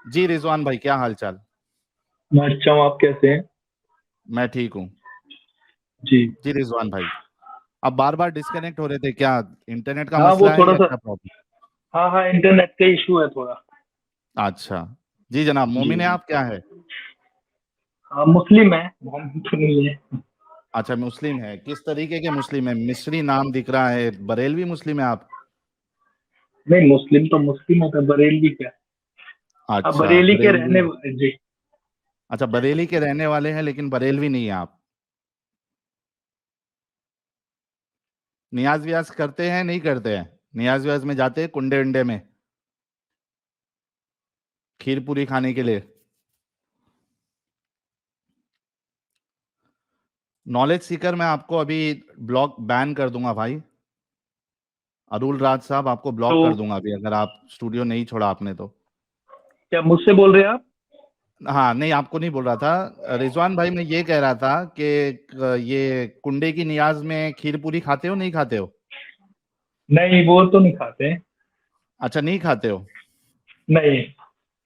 जी रिजवान भाई, क्या हाल चाल? मैं अच्छा हूँ। आप कैसे हैं? मैं ठीक हूँ। जी। जी रिजवान भाई, अब बार बार डिस्कनेक्ट हो रहे थे, क्या इंटरनेट का हाँ, वो मसला है थोड़ा या सा। क्या प्रॉब्लम? हाँ हाँ, इंटरनेट का इशू है थोड़ा। अच्छा। जी जनाब, जी मोमिन है जी। आप, क्या है? हाँ, मुस्लिम है, मोहम्मद तो नहीं है। अच्छा मुस्लिम है, किस तरीके के मुस्लिम है? मिस्री नाम दिख रहा है, बरेलवी मुस्लिम है आप? नहीं, मुस्लिम तो मुस्लिम होता है, बरेली क्या। आप अच्छा बरेली के बरेलवी। रहने। जी। अच्छा बरेली के रहने वाले हैं लेकिन बरेलवी नहीं है आप। नियाज व्याज करते हैं नहीं करते हैं? नियाज व्याज में जाते हैं कुंडे उंडे में, खीर पूरी खाने के लिए? नॉलेज सीकर मैं आपको अभी ब्लॉक बैन कर दूंगा भाई। अरुल राज साहब, आपको तो ब्लॉक कर दूंगा अभी अगर आप स्टूडियो नहीं छोड़ा आपने तो। क्या मुझसे बोल रहे हैं आप? हाँ नहीं, आपको नहीं बोल रहा था रिजवान भाई, मैं ये कह रहा था कि ये कुंडे की नियाज में खीर पूरी खाते हो नहीं खाते हो? नहीं, वो तो नहीं खाते। अच्छा नहीं खाते हो। नहीं।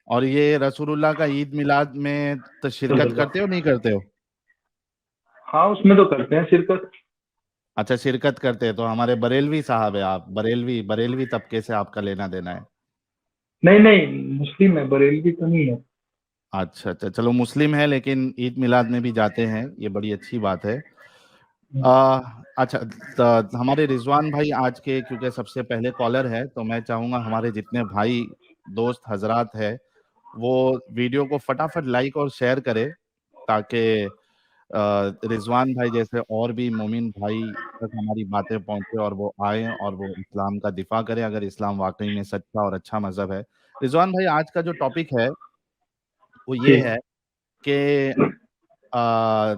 और ये रसूलुल्लाह का ईद मिलाद में तो शिरकत करते हो नहीं करते हो? हाँ, उसमें तो करते हैं शिरकत। अच्छा शिरकत करते हैं, तो हमारे बरेलवी साहब है आप, बरेलवी बरेलवी तबके से आपका लेना देना है। नहीं नहीं, मुस्लिम है, बरेलवी तो नहीं है। अच्छा अच्छा, चलो मुस्लिम है लेकिन ईद मिलाद में भी जाते हैं, ये बड़ी अच्छी बात है। अच्छा, तो हमारे रिजवान भाई आज के क्योंकि सबसे पहले कॉलर है, तो मैं चाहूंगा हमारे जितने भाई दोस्त हजरात है वो वीडियो को फटाफट लाइक और शेयर करे, ताकि रिजवान भाई जैसे और भी मोमिन भाई तक हमारी बातें पहुंचे और वो आए और वो इस्लाम का दिफा करे, अगर इस्लाम वाकई में सच्चा और अच्छा मजहब है। रिजवान भाई, आज का जो टॉपिक है वो ये जी। है कि आ,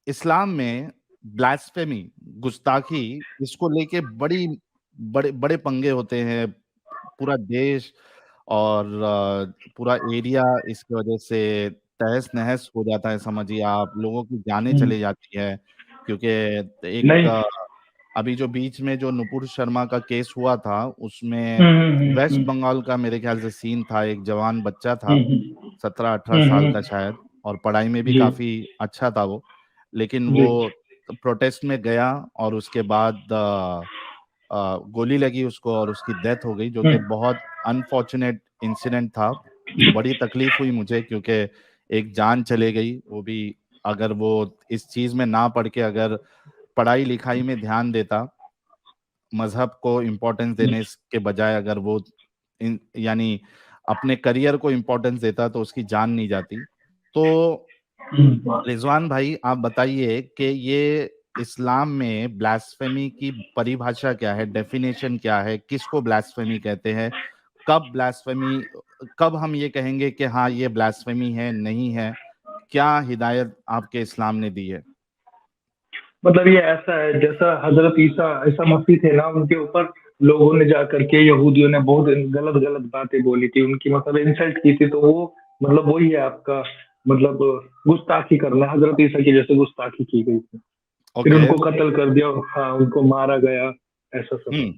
इस्लाम में ब्लास्फेमी, गुस्ताखी, इसको लेके बड़ी बड़े बड़े पंगे होते हैं। पूरा देश और पूरा एरिया इसकी वजह से तहस नहस हो जाता है, समझिए आप, लोगों की जानें हम्म, चली जाती है। क्योंकि एक नहीं। अभी जो बीच में जो नुपुर शर्मा का केस हुआ था उसमें वेस्ट हम्म। बंगाल का मेरे ख्याल से सीन था, एक जवान बच्चा था, हम्म। 17-18 साल का हम्म। शायद, और पढ़ाई में भी जी काफी अच्छा था वो, लेकिन जी। वो प्रोटेस्ट में गया और उसके बाद गोली लगी उसको और उसकी डेथ हो गई, जो कि हम्म। बहुत अनफॉर्चुनेट इंसिडेंट था। बड़ी तकलीफ हुई मुझे क्योंकि एक जान चले गई, वो भी अगर वो इस चीज में ना पढ़ के अगर पढ़ाई लिखाई में ध्यान देता, मजहब को इम्पोर्टेंस देने के बजाय अगर वो यानी अपने करियर को इम्पोर्टेंस देता, तो उसकी जान नहीं जाती। तो हम्म। रिजवान भाई आप बताइए कि ये इस्लाम में ब्लास्फेमी की परिभाषा क्या है, डेफिनेशन क्या है, किसको ब्लास्फेमी कहते हैं, कब ब्लास्फेमी, कब हम ये कहेंगे कि हाँ ये ब्लास्फेमी है नहीं है, क्या हिदायत आपके इस्लाम ने दी है? मतलब ये ऐसा है जैसा हजरत ईसा ईसा मसीह थे ना, उनके ऊपर लोगों ने जा करके, यहूदियों ने बहुत गलत गलत बातें बोली थी, उनकी मतलब इंसल्ट की थी, तो वो मतलब वही है आपका, मतलब गुस्ताखी करना, हजरत ईसा की जैसे गुस्ताखी की गई थी। फिर ओके। उनको कत्ल कर दिया। हाँ, उनको मारा गया। ऐसा सब। हम्म।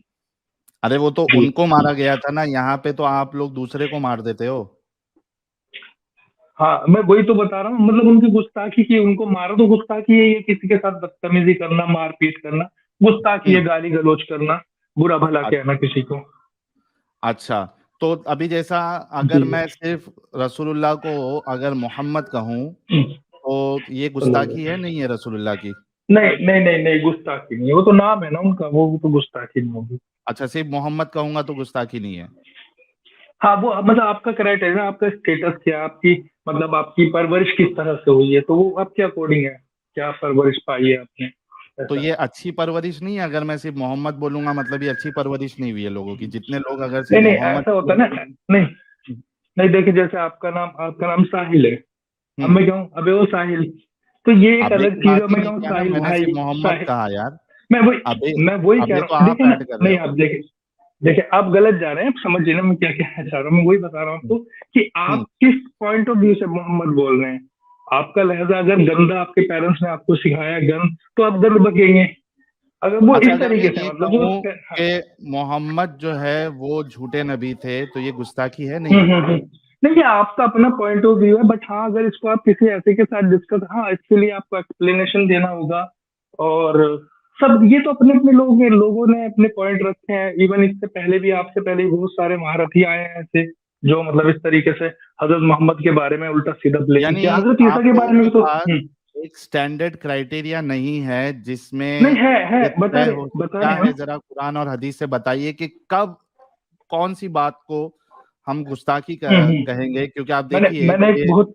अरे वो तो जी। उनको मारा गया था ना, यहाँ पे तो आप लोग दूसरे को मार देते हो। हाँ, मैं वही तो बता रहा हूँ, मतलब उनकी गुस्ताखी की, उनको मारा तो गुस्ताखी है, ये किसी के साथ बदतमीजी करना, मारपीट करना गुस्ताखी है, हम्म। गाली गलौज करना, बुरा भला कहना किसी को। अच्छा, तो अभी जैसा अगर जी। मैं सिर्फ रसूलुल्लाह को अगर मोहम्मद कहूँ, तो ये गुस्ताखी है नहीं है रसूलुल्लाह की? नहीं नहीं नहीं नहीं, गुस्ताखी नहीं है, वो तो नाम है ना उनका, वो तो गुस्ताखी नहीं होगी। अच्छा सिर्फ मोहम्मद कहूंगा तो गुस्ताखी नहीं है? हाँ, वो मतलब आपका क्राइटेरिया, आपका स्टेटस क्या, आपकी मतलब आपकी परवरिश किस तरह से हुई है, तो वो आपके अकॉर्डिंग है, क्या परवरिश पाई है आपने। तो ऐसा। ये अच्छी परवरिश नहीं है? अगर मैं सिर्फ मोहम्मद बोलूंगा मतलब ये अच्छी परवरिश नहीं हुई है लोगों की, जितने लोग अगर नहीं सिर्फ नहीं, मोहम्मद ऐसा होता है बोल- ना। नहीं नहीं, देखिए जैसे आपका नाम साहिल है। अब हम्म। मैं कहूँ अबे वो साहिल, तो ये एक अबे अलग की चीज बात है, ही मैं नहीं कहूँ किया ना, साहिल मैंने भाई। सिर्फ मोहम्मद साहिल। कहा यार। मैं वही अबे, मैं वही कह अबे रहा तो हूँ, आप देखिए ना। ऐड कर रहे नहीं, हो। आप देखिए, देखिए आप गलत जा रहे हैं, आप समझिए ना मैं क्या कहना चाह रहा हूँ, मैं वही बता रहा हूँ हम्म। आपको कि हम्म। आप किस पॉइंट ऑफ व्यू से मोहम्मद बोल रहे हैं। आपका लहजा अगर गंदा, आपके पेरेंट्स ने आपको सिखाया गंद, तो आप गंद बकेंगे। अगर वो अच्छा इस अगर मैं तरीके से ये मतलब वो। कहूँ हाँ। कि मोहम्मद जो है वो झूठे नबी थे, तो ये गुस्ताखी है नहीं है? हम्म। नहीं, ये आपका अपना पॉइंट ऑफ व्यू है, बट हाँ, अगर इसको आप किसी ऐसे के साथ डिस्कस, हाँ, इसके लिए आपको एक्सप्लेनेशन देना होगा। और सब ये तो अपने-अपने लोगों ने अपने पॉइंट रखे हैं। इवन इससे पहले भी, आपसे पहले भी बहुत सारे महारथी आए हैं ऐसे, जो मतलब इस तरीके से हज़रत मोहम्मद के बारे में उल्टा-सीधा ब्लेम यानी किया। हज़रत ईसा आप के बारे लोगों में के भी तो पास एक स्टैंडर्ड क्राइटेरिया नहीं है नहीं जिसमें है, ये बता तय रहे हो, बता क्या रहे हैं है हम। जरा कुरान और हदीस से बताइए कि कब कौन सी बात को हम गुस्ताखी हुँ, हुँ। कहेंगे, क्योंकि आप मैंने देखिए मैंने एक ये बहुत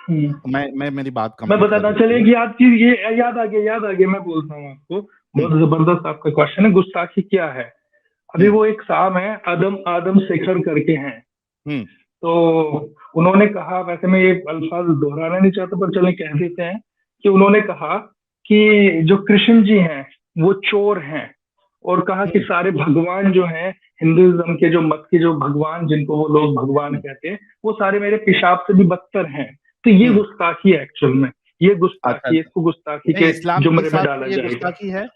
हुँ। मैं मेरी बात मैं कंप्लीट बताता करने चलिए दीजिए। कि याद चीज ये याद आ गया, मैं बोलता हूँ आपको। हम्म, बहुत जबरदस्त आपका क्वेश्चन है, गुस्ताखी क्या है। अभी हम्म, वो एक साहब है, आदम आदम शेखर करके हैं। हम्म, तो उन्होंने कहा, वैसे मैं ये अल्फाज दोहराना नहीं चाहता पर चलें कह देते हैं, कि उन्होंने कहा कि जो कृष्ण जी हैं वो चोर हैं। और कहा कि हम्म, सारे भगवान जो हैं, हिंदुइज्म के जो मत के जो भगवान, जिनको वो लोग भगवान हम्म, कहते हैं, वो सारे मेरे पेशाब से भी बदतर हैं। तो ये हम्म। गुस्ताखी है एक्चुअल में। ये अच्छा, गुस्ताखी है, इसको गुस्ताखी नहीं के इस्लाम के जुमरे में हिसाब डाला से ये जाएगा। गुस्ताखी है।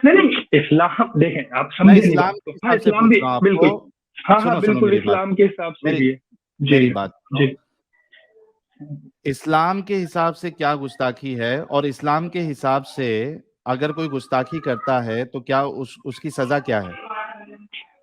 नहीं नहीं, इस्लाम देखें, आप मैं समझे नहीं इस्लाम बात के को। हाँ, हिसाब से इस्लाम पूछ भी रहा हूँ बिल्कुल। आपको। हाँ हाँ, सुनो सुनो बिल्कुल मेरी बात, इस्लाम के हिसाब से मेरी भी है। जी मेरी बात सुनो। जी। इस्लाम के हिसाब से क्या गुस्ताखी है, और इस्लाम के हिसाब से अगर कोई गुस्ताखी करता है तो क्या उसकी सजा क्या है?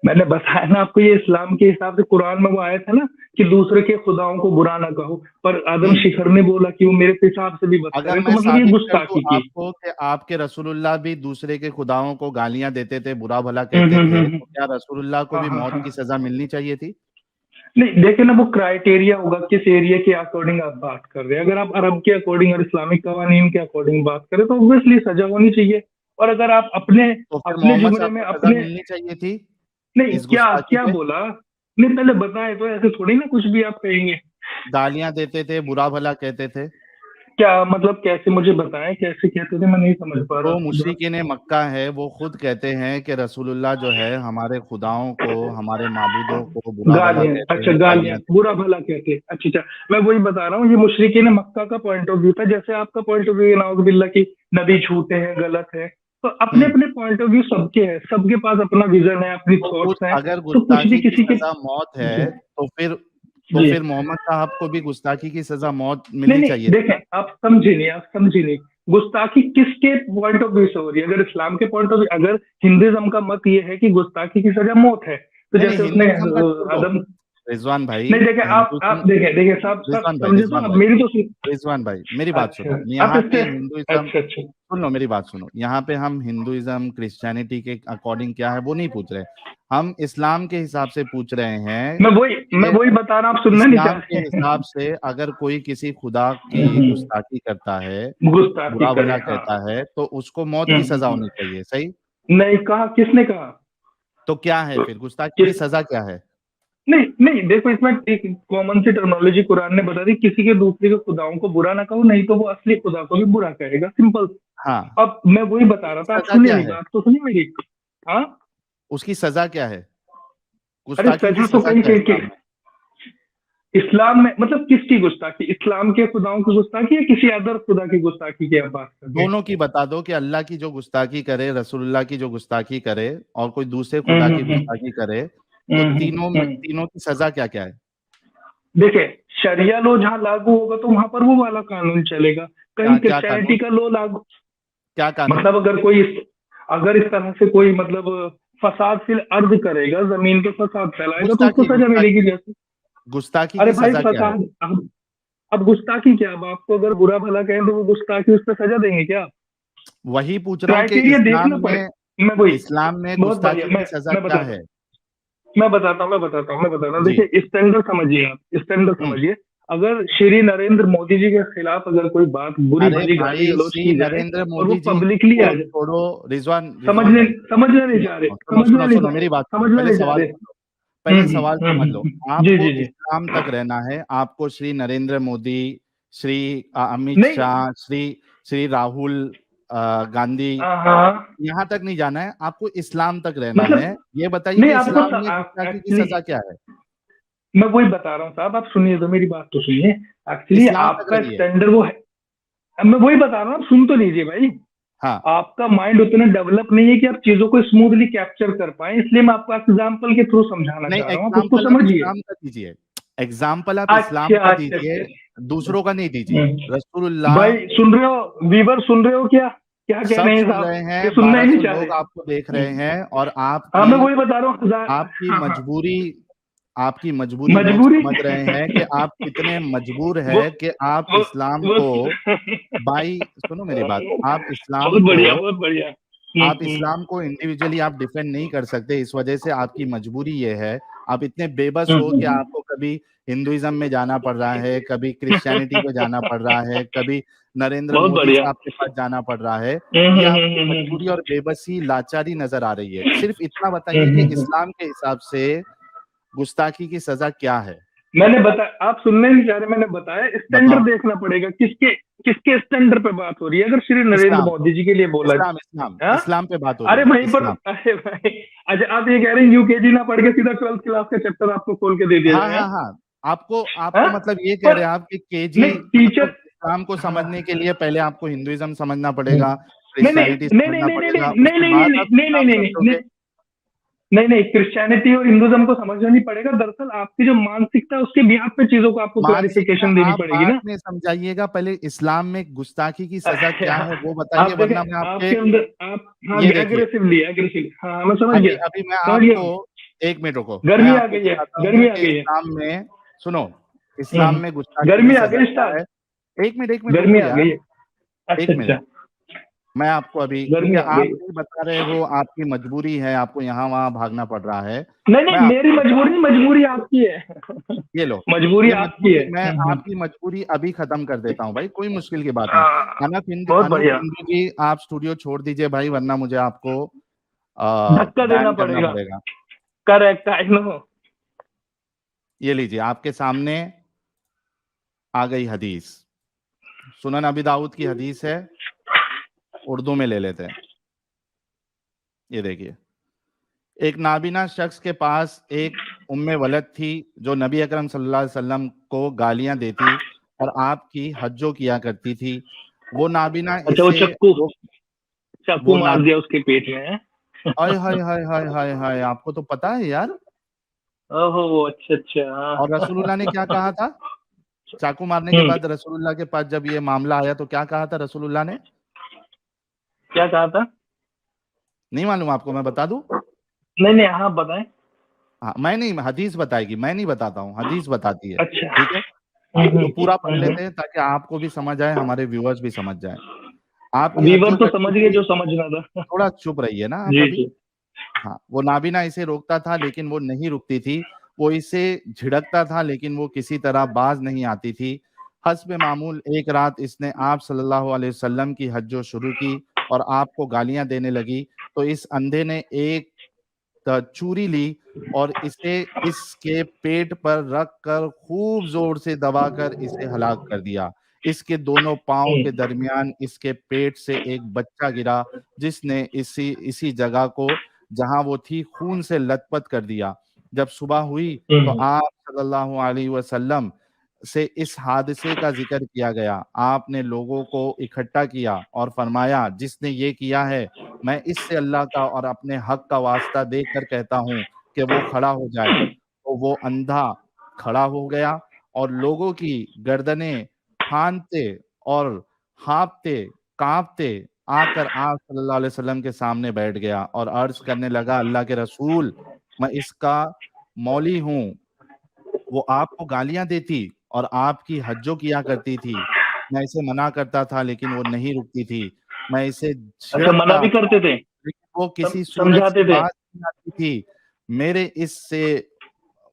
मैंने बताया ना आपको, ये इस्लाम के हिसाब से कुरान में वो आया था ना, कि दूसरे के खुदाओं को बुरा ना कहो। पर आदम हम्म। शिखर ने बोला कि वो मेरे पेशाब से भी बदतर अगर है, तो मैं मतलब ये साबित कर दूं गुस्ताखी की। आपको कि आपके रसूलुल्लाह भी दूसरे के खुदाओं को गालियां देते थे, बुरा भला कहते थे, हम्म। तो क्या रसूलुल्लाह को हाँ भी हाँ मौत हाँ। की सजा मिलनी चाहिए थी? नहीं देखिए ना, वो क्राइटेरिया होगा किस एरिया के अकॉर्डिंग आप बात कर रहे हैं। अगर आप अरब के अकॉर्डिंग और इस्लामिक कवानीन के अकॉर्डिंग बात करें, तो ऑब्वियसली सजा होनी चाहिए। और अगर आप अपने तो फिर अपने मोहम्मद जुमरे साहब में को सजा अपने मिलनी चाहिए थी नहीं, इस क्या गुस्ताखी क्या पे। बोला? नहीं, पहले बताएं तो, ऐसे थोड़ी ना कुछ भी आप कहेंगे। गालियां देते थे, बुरा भला कहते थे। क्या मतलब, कैसे? मुझे बताएं कैसे कहते थे, मैं नहीं समझ पा रहा जो आपकी बात। मुशरिकीन मक्का है वो खुद कहते हैं कि रसूलुल्लाह जो है हमारे खुदाओं को, हमारे माबूदों को बुरा भला गालियाँ, कहते अच्छा हैं, गालियाँ, गालियां बुरा देते हैं। भला कहते हैं। अच्छा, अच्छा, मैं वही बता रहा हूँ, ये मुशरिकीन मक्का का पॉइंट ऑफ व्यू था। जैसे आपका पॉइंट ऑफ व्यू नाउज़ुबिल्लाह की नबी झूठे हैं, गलत है। तो अपने हम्म। अपने पॉइंट ऑफ व्यू सबके हैं, सबके पास अपना विजन है, अपनी तो थॉट्स हैं। अगर तो कुछ भी गुस्ताखी की किसी के सजा मौत जी है तो जी। फिर मोहम्मद साहब को भी गुस्ताखी की सजा मौत नहीं मिलनी नहीं, चाहिए थी देखें, ना? आप समझे नहीं। गुस्ताखी किसके पॉइंट ऑफ व्यू से हो रही है? अगर इस्लाम के पॉइंट ऑफ व्यू, अगर हिंदुइज्म का मत ये है कि गुस्ताखी की सजा मौत है, तो नहीं नहीं, जैसे उसने हिंदुइज्म का छोड़ दो आदम। रिजवान भाई। नहीं देखें, आप हिंदुइज्म, देखें साहब, सब रिजवान भाई, समझे तो रिजवान अब भाई, मेरी तो सुन। रिजवान भाई मेरी बात अच्छा, सुनो। आप यहाँ इससे पे हिंदुइज्म, अच्छा अच्छा। सुन लो मेरी बात सुनो, यहाँ पे हम हिंदुइज्म क्रिश्चियनिटी के अकॉर्डिंग क्या है वो नहीं पूछ रहे। हम इस्लाम के हिसाब से पूछ रहे हैं मैं कि वही बता रहा हूँ, आप सुनना नहीं चाह इस्लाम के रहे हिसाब से अगर कोई किसी खुदा की हैं। गुस्ताखी करता है, गुस्ताखी बुरा करे, भला हाँ। कहता है, तो उसको मौत की सजा हम्म। होनी चाहिए, सही? नहीं कहा, किसने कहा? तो क्या है तो फिर गुस्ताखी की किस सजा क्या है? नहीं नहीं, देखो, इसमें एक कॉमन सी टर्मिनोलॉजी कुरान ने बता दी, किसी के दूसरे के खुदाओं को बुरा ना कहो, नहीं तो वो असली खुदा को भी बुरा कहेगा, सिंपल। हाँ, अब मैं वही बता रहा था, आप सजा सुनिए क्या नहीं, है? बात तो सुनिए मेरी। हाँ। उसकी सजा क्या है? अरे गुस्ताखी की सजा तो सजा कहीं क्या है के इस्लाम में? इस्लाम में मतलब किसकी गुस्ताखी? इस्लाम के खुदाओं की गुस्ताखी या किसी अदर खुदा की गुस्ताखी की आप बात कर रहे हैं? दोनों की बता दो कि अल्लाह की जो गुस्ताखी करे, रसूलुल्लाह की जो गुस्ताखी करे, और कोई दूसरे खुदा की हम्म। गुस्ताखी करे, तो हम्म हम्म, तीनों में, हम्म। तीनों की सजा क्या क्या है? देखिए, शरिया लॉ जहाँ लागू होगा तो वहां पर वो वाला कानून चलेगा। कहीं क्या क्या क्रिश्चियनिटी कानून? का लॉ लागू, क्या कानून? मतलब अगर इस तरह से कोई मतलब फसाद फिल अर्ज करेगा, जमीन पे फसाद फैलाएगा, तो उसको गुस्ताखी, सजा मिलेगी। जैसे गुस्ताखी अरे की भाई सजा क्या है? फसाद, अब गुस्ताखी क्या? अब आपको अगर बुरा भला कहें तो वो गुस्ताखी, उस पर सजा देंगे क्या? वही पूछ रहा हूँ कि क्राइटेरिया देखना पड़े। मैं वही इस्लाम में बहुत बढ़िया, गुस्ताखी की सजा मैं क्या बताता है? मैं बताता हूँ। जी। देखिए, स्टैंडर्ड समझिए, आप स्टैंडर्ड हम्म। समझिए। अगर श्री नरेंद्र मोदी जी के खिलाफ अगर कोई बात, बुरी अरे भली गाली भाई, गलौज श्री की जाए, नरेंद्र और वो मोदी जी पब्लिकली आ को जाए, छोड़ो। रिजवान, रिजवान समझने भाई, समझना नहीं चाह रहे, सुनो सुनो सुनो मेरी बात सुनो, समझना पहले नहीं चाह सवाल रहे। समझ लो, पहले सवाल समझ लो। जी आपको जी जी। इस्लाम तक रहना है, आपको श्री नरेंद्र मोदी, श्री अमित नहीं, शाह, श्री श्री राहुल गांधी, हाँ हाँ, यहाँ तक नहीं जाना है, आपको इस्लाम तक रहना है। मतलब ये बताइए नहीं, कि आपको इस्लाम में गुस्ताखी की एक्चुअली सजा क्या है? मैं वही बता रहा हूँ साहब, आप सुनिए तो, मेरी बात तो सुनिए। एक्चुअली इस्लाम तक आपका रहिए। स्टैंडर्ड वो है। अब मैं वही बता रहा हूँ, आप सुन तो लीजिए भाई। हाँ, आपका माइंड उतना डेवलप नहीं है कि आप चीजों को स्मूथली कैप्चर कर पाए, इसलिए मैं आपको एग्जाम्पल के थ्रू समझाना नहीं चाह रहा हूँ, आप उसको एग्जाम्पल आप समझिए। इस्लाम का दीजिए, एग्जाम्पल आप इस्लाम अच्छा का अच्छा दीजिए, अच्छा। दूसरों का नहीं दीजिए। रसूलुल्लाह भाई सुन रहे हो, वीवर सुन रहे हो क्या, क्या कह सब रहे हैं सुन साहब? रहे ये हैं, सुनना ही नहीं 1200 चाह लोग आपको देख रहे। रहे हैं, और हाँ मैं वही बता रहा हूँ, हजार। आपकी हाँ हाँ। मजबूरी आपकी मजबूरी लोग मजबूरी। समझ रहे हैं कि आप कितने मजबूर वो है कि आप वो इस्लाम वो को बाई सुनो मेरी बात, बहुत बढ़िया बहुत बढ़िया। आप इस्लाम को इंडिविजुअली आप डिफेंड नहीं कर सकते, इस वजह से आपकी मजबूरी ये है, आप इतने बेबस हो कि हम्म। आपको कभी हिंदुइज्म में जाना पड़ रहा है, कभी क्रिश्चियनिटी में जाना पड़ रहा है, कभी नरेंद्र बहुत मोदी बढ़िया। साहब के पास जाना पड़ रहा है। ये आपकी मजबूरी और बेबसी लाचारी नजर आ रही है। सिर्फ इतना बताइए कि हम्म। इस्लाम के हिसाब से गुस्ताखी की सजा क्या है? मैंने बताया, आप सुनने नहीं चाह रहे, मैंने बताया स्टैंडर्ड बताओ। देखना पड़ेगा, किसके किसके स्टैंडर्ड पे बात हो रही है। अगर श्री नरेंद्र इस्लाम, मोदी जी के लिए बोला इस्लाम, इस्लाम, हाँ? इस्लाम पे बात हो रही अरे है, वहीं पर, इस्लाम। अरे भाई, अच्छा आप ये कह रहे हैं यूकेजी ना पढ़ के सीधा 12th क्लास का चैप्टर आपको खोल के दे दिया हाँ, जाए? हाँ, हाँ। आपको हाँ? आपको मतलब ये कह पर रहे हैं आप कि केजी नहीं टीचर। मतलब इस्लाम को हाँ समझने के लिए पहले आपको हिंदुइज्म समझना हम्म। पड़ेगा, नहीं नहीं क्रिश्चियनिटी नहीं नहीं समझना नहीं पड़ेगा, नहीं उसके नहीं बाद नहीं आप नहीं नहीं इस्लाम नहीं नहीं नहीं समझोगे। नहीं नहीं, क्रिश्चियनिटी और हिंदुइज्म को समझना नहीं पड़ेगा। दरअसल आपकी जो मानसिकता है उसके बिहाफ पे चीजों को आपको मानसिकता क्लैरिफिकेशन देनी आप पड़ेगी बाद ना। में समझाइएगा, पहले इस्लाम में गुस्ताखी की सजा क्या है वो आप बताइए, देखें, वरना मैं आपके आपके अंदर आप, हाँ ये देखिए, एग्रेसिवली एग्रेसिवली, हाँ मैं समझ अभी गया, अभी मैं समझ आपको गया। 1 मिनट रुको, मैं गर्मी आ आपको गई है, बताता हूँ गर्मी आ कि गई है। इस्लाम में सुनो, इस्लाम में गुस्ताखी की गर्मी आ सजा गई क्या स्टार्ट। है। 1 मिनट गर्मी रुको आ यार, गई है। अच्छा 1 मिनट। अच्छा। मैं आपको अभी, क्योंकि गर्मी आ आप गई है। नहीं बता रहे हो, आपकी मजबूरी है, आपको यहाँ वहां भागना पड़ रहा है। नहीं मैं नहीं, मेरी आपको बताता मजबूरी नहीं, मजबूरी आपकी है। हूँ, ये लो, मजबूरी ये आपकी मजबूरी है। मैं आपकी मजबूरी अभी खत्म कर देता हूँ भाई, कोई मुश्किल की बात नहीं। हाँ, बहुत अनूप बढ़िया। हिंदू जी, आप स्टूडियो छोड़ दीजिए भाई, वरना मुझे आपको धक्का देना बैन करना पड़ेगा। पड़ेगा। Correct, I know. ये लीजिए, आपके सामने आ गई हदीस, सुनन अबी दाऊद की हदीस है, उर्दू में ले लेते हैं। ये देखिए, एक नाबीना शख्स के पास एक उम्मे वलद थी जो नबी अकरम सल्लल्लाहु अलैहि वसल्लम को गालियां देती और आपकी हज्जो किया करती थी। वो नाबीना अच्छा वो इसे चक्कू, रोक चाकू वो ना मार दिया उसके पेट में? हाय हाय हाय हाय हाय हाय, आपको तो पता है यार। ओहो, अच्छा अच्छा, और हाँ। रसूलुल्लाह ने क्या कहा था, चाकू मारने के हम्म। बाद रसूलुल्लाह के पास जब ये मामला आया तो क्या कहा था रसूलुल्लाह ने? क्या कहा था? नहीं मालूम आपको, मैं बता दूं? नहीं नहीं, हाँ बताएं। हाँ, मैं नहीं, हदीस बताएगी, मैं नहीं बताता हूँ, हदीस बताती है। अच्छा। ठीक है, तो पूरा पढ़ लेते हैं ताकि आपको भी समझ आए, हमारे व्यूअर्स भी समझ जाए। आपकी वीवर हज्जो तो करती समझ गए थी, जो समझना था। थोड़ा चुप रहिए ना आप जी अभी। जी। हाँ, वो नाबीना इसे रोकता था लेकिन वो नहीं रुकती थी, वो इसे झिड़कता था लेकिन वो किसी तरह बाज नहीं आती थी। हस्ब मामूल एक रात इसने आप सल्लल्लाहु अलैहि वसल्लम की हज्जो शुरू की और आपको गालियां देने लगी, तो इस अंधे ने एक चूरी ली और इसे इसके पेट पर रख कर खूब जोर से दबाकर इसे हलाक कर दिया। इसके दोनों पांव के दरमियान इसके पेट से एक बच्चा गिरा, जिसने इसी इसी जगह को जहां वो थी खून से लथपथ कर दिया। जब सुबह हुई तो हम्म। आप सल्लल्लाहु अलैहि वसल्लम से इस हादसे का जिक्र किया गया। आपने लोगों को इकट्ठा किया और फरमाया, जिसने ये किया है, मैं इससे अल्लाह का और अपने हक का वास्ता देकर कहता हूँ कि वो खड़ा हो जाए। तो वो अंधा खड़ा हो गया और लोगों की गर्दनें फांदते और हाँफते कांपते आकर आप सल्लल्लाहु अलैहि वसल्लम के सामने बैठ गया और अर्ज करने लगा, अल्लाह के रसूल, मैं इसका मौली हूँ, वो आपको गालियां देती और आपकी हज्जो किया करती थी। मैं इसे मना करता था लेकिन वो नहीं रुकती थी। मैं इसे अच्छा, मना झिड़कता भी था करते थे, लेकिन वो किसी सूरत से समझाते थे? बात नहीं आती थी। मेरे इससे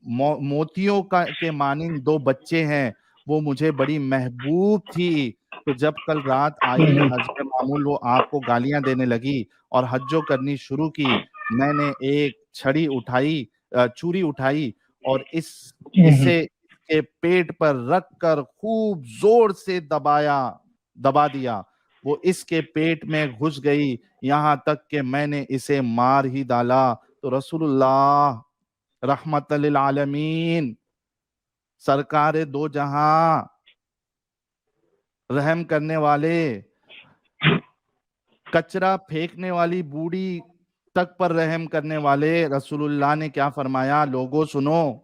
मोतियों का के मानिंद 2 बच्चे हैं, वो मुझे बड़ी महबूब थी। तो जब कल रात आई, हस्ब मामूल वो आपको गालियां देने लगी और हज्जो करनी शुरू की। मैंने एक चूरी उठाई और इसे इसके पेट पर रख कर खूब जोर से दबा दिया। वो इसके पेट में घुस गई, यहां तक कि मैंने इसे मार ही डाला। तो रसूलुल्लाह रहमतल लिल आलमीन, सरकार दो जहां, रहम करने वाले, कचरा फेंकने वाली बूढ़ी तक पर रहम करने वाले रसूलुल्लाह ने क्या फरमाया, लोगों सुनो,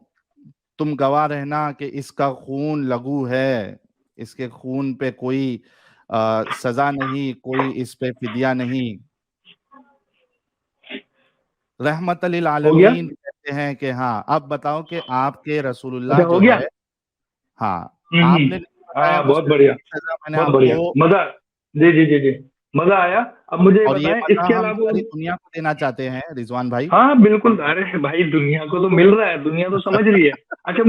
तुम गवाह रहना कि इसका खून लघु है, इसके खून पे कोई सजा नहीं, कोई इस पे फिदिया नहीं। रहमत लिल हो गया? आलमीन कहते हैं कि हाँ, अब बताओ कि आपके अच्छा रसूलुल्लाह हो जो गया? है, हाँ, आपने नहीं बताया हाँ, बहुत उससे बढ़िया, बड़ी सजा मैंने बहुत बढ़िया। आपको, मज़ा जी, जी, जी, जी। मज़ा आया। अब मुझे ये और ये बताएँ मजा इसके हम अलावा सारी दुनिया को देना चाहते हैं रिजवान भाई। हाँ, बिल्कुल। अरे भाई, दुनिया को तो मिल रहा है, दुनिया तो समझ रही है। अच्छा,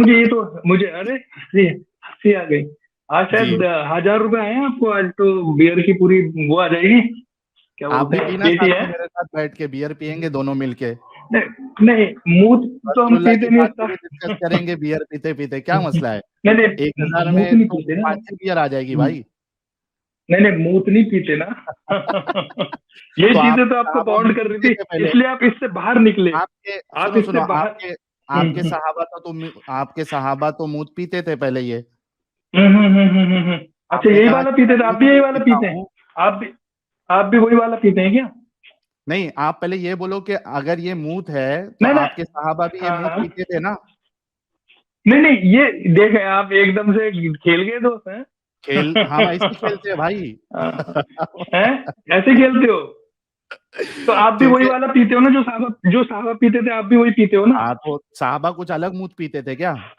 मुझे अरे हँसी आ गई। आज जी, शायद ₹1000 आए हैं आपको, आज तो बियर की पूरी वो आ जाएगी, क्या आप बोलते भी हैं, पीना पेटी साथ है। में मेरे साथ बैठ के, बियर पियेंगे दोनों मिलके, नहीं, नहीं, मूत तो हम रसूलुल्लाह पीते की नहीं बातें इतना। भी डिस्कस करेंगे बियर पीते पीते, क्या मसला है? नहीं, 1000 नहीं, मूत में नहीं तो पीते ना। 5-6 बियर आ जाएगी हुँ। भाई। नहीं, नहीं, मूत नहीं पीते ना। ये तो चीज़ें तो आपके आपको सहाबा बॉन्ड मूत कर रही पीते थी, थे पहले। इसलिए आप इससे बाहर निकले। आपके आप सुनो इससे सुनो, बाहर आपके हुँ, आपके हुँ। सहाबा आपके सहाबा तो मूत पीते थे पहले ये। अच्छा, आपने यही कहा वाला कि मैं पीते थे, आप मूत भी यही नहीं वाला पीता पीते हैं? हूँ। आप भी वही वाला पीते हैं क्या? नहीं, आप पहले ये बोलो कि अगर ये मूत है तो नहीं, नहीं। आपके सहाबा भी ये हाँ, मूत हाँ। पीते थे ना। नहीं, नहीं, ये देखें, आप एकदम से खेल गए दोस्त हैं। खेल, हम ऐसे खेलते हैं भाई। हाँ, हैं? ऐसे खेलते हो? तो आप भी वही क्योंकि वाला पीते हो ना, जो साहब पीते थे, आप भी वही पीते हो ना? हाँ, तो साहबा कुछ अलग मूत पीते थे क्या? हाँ,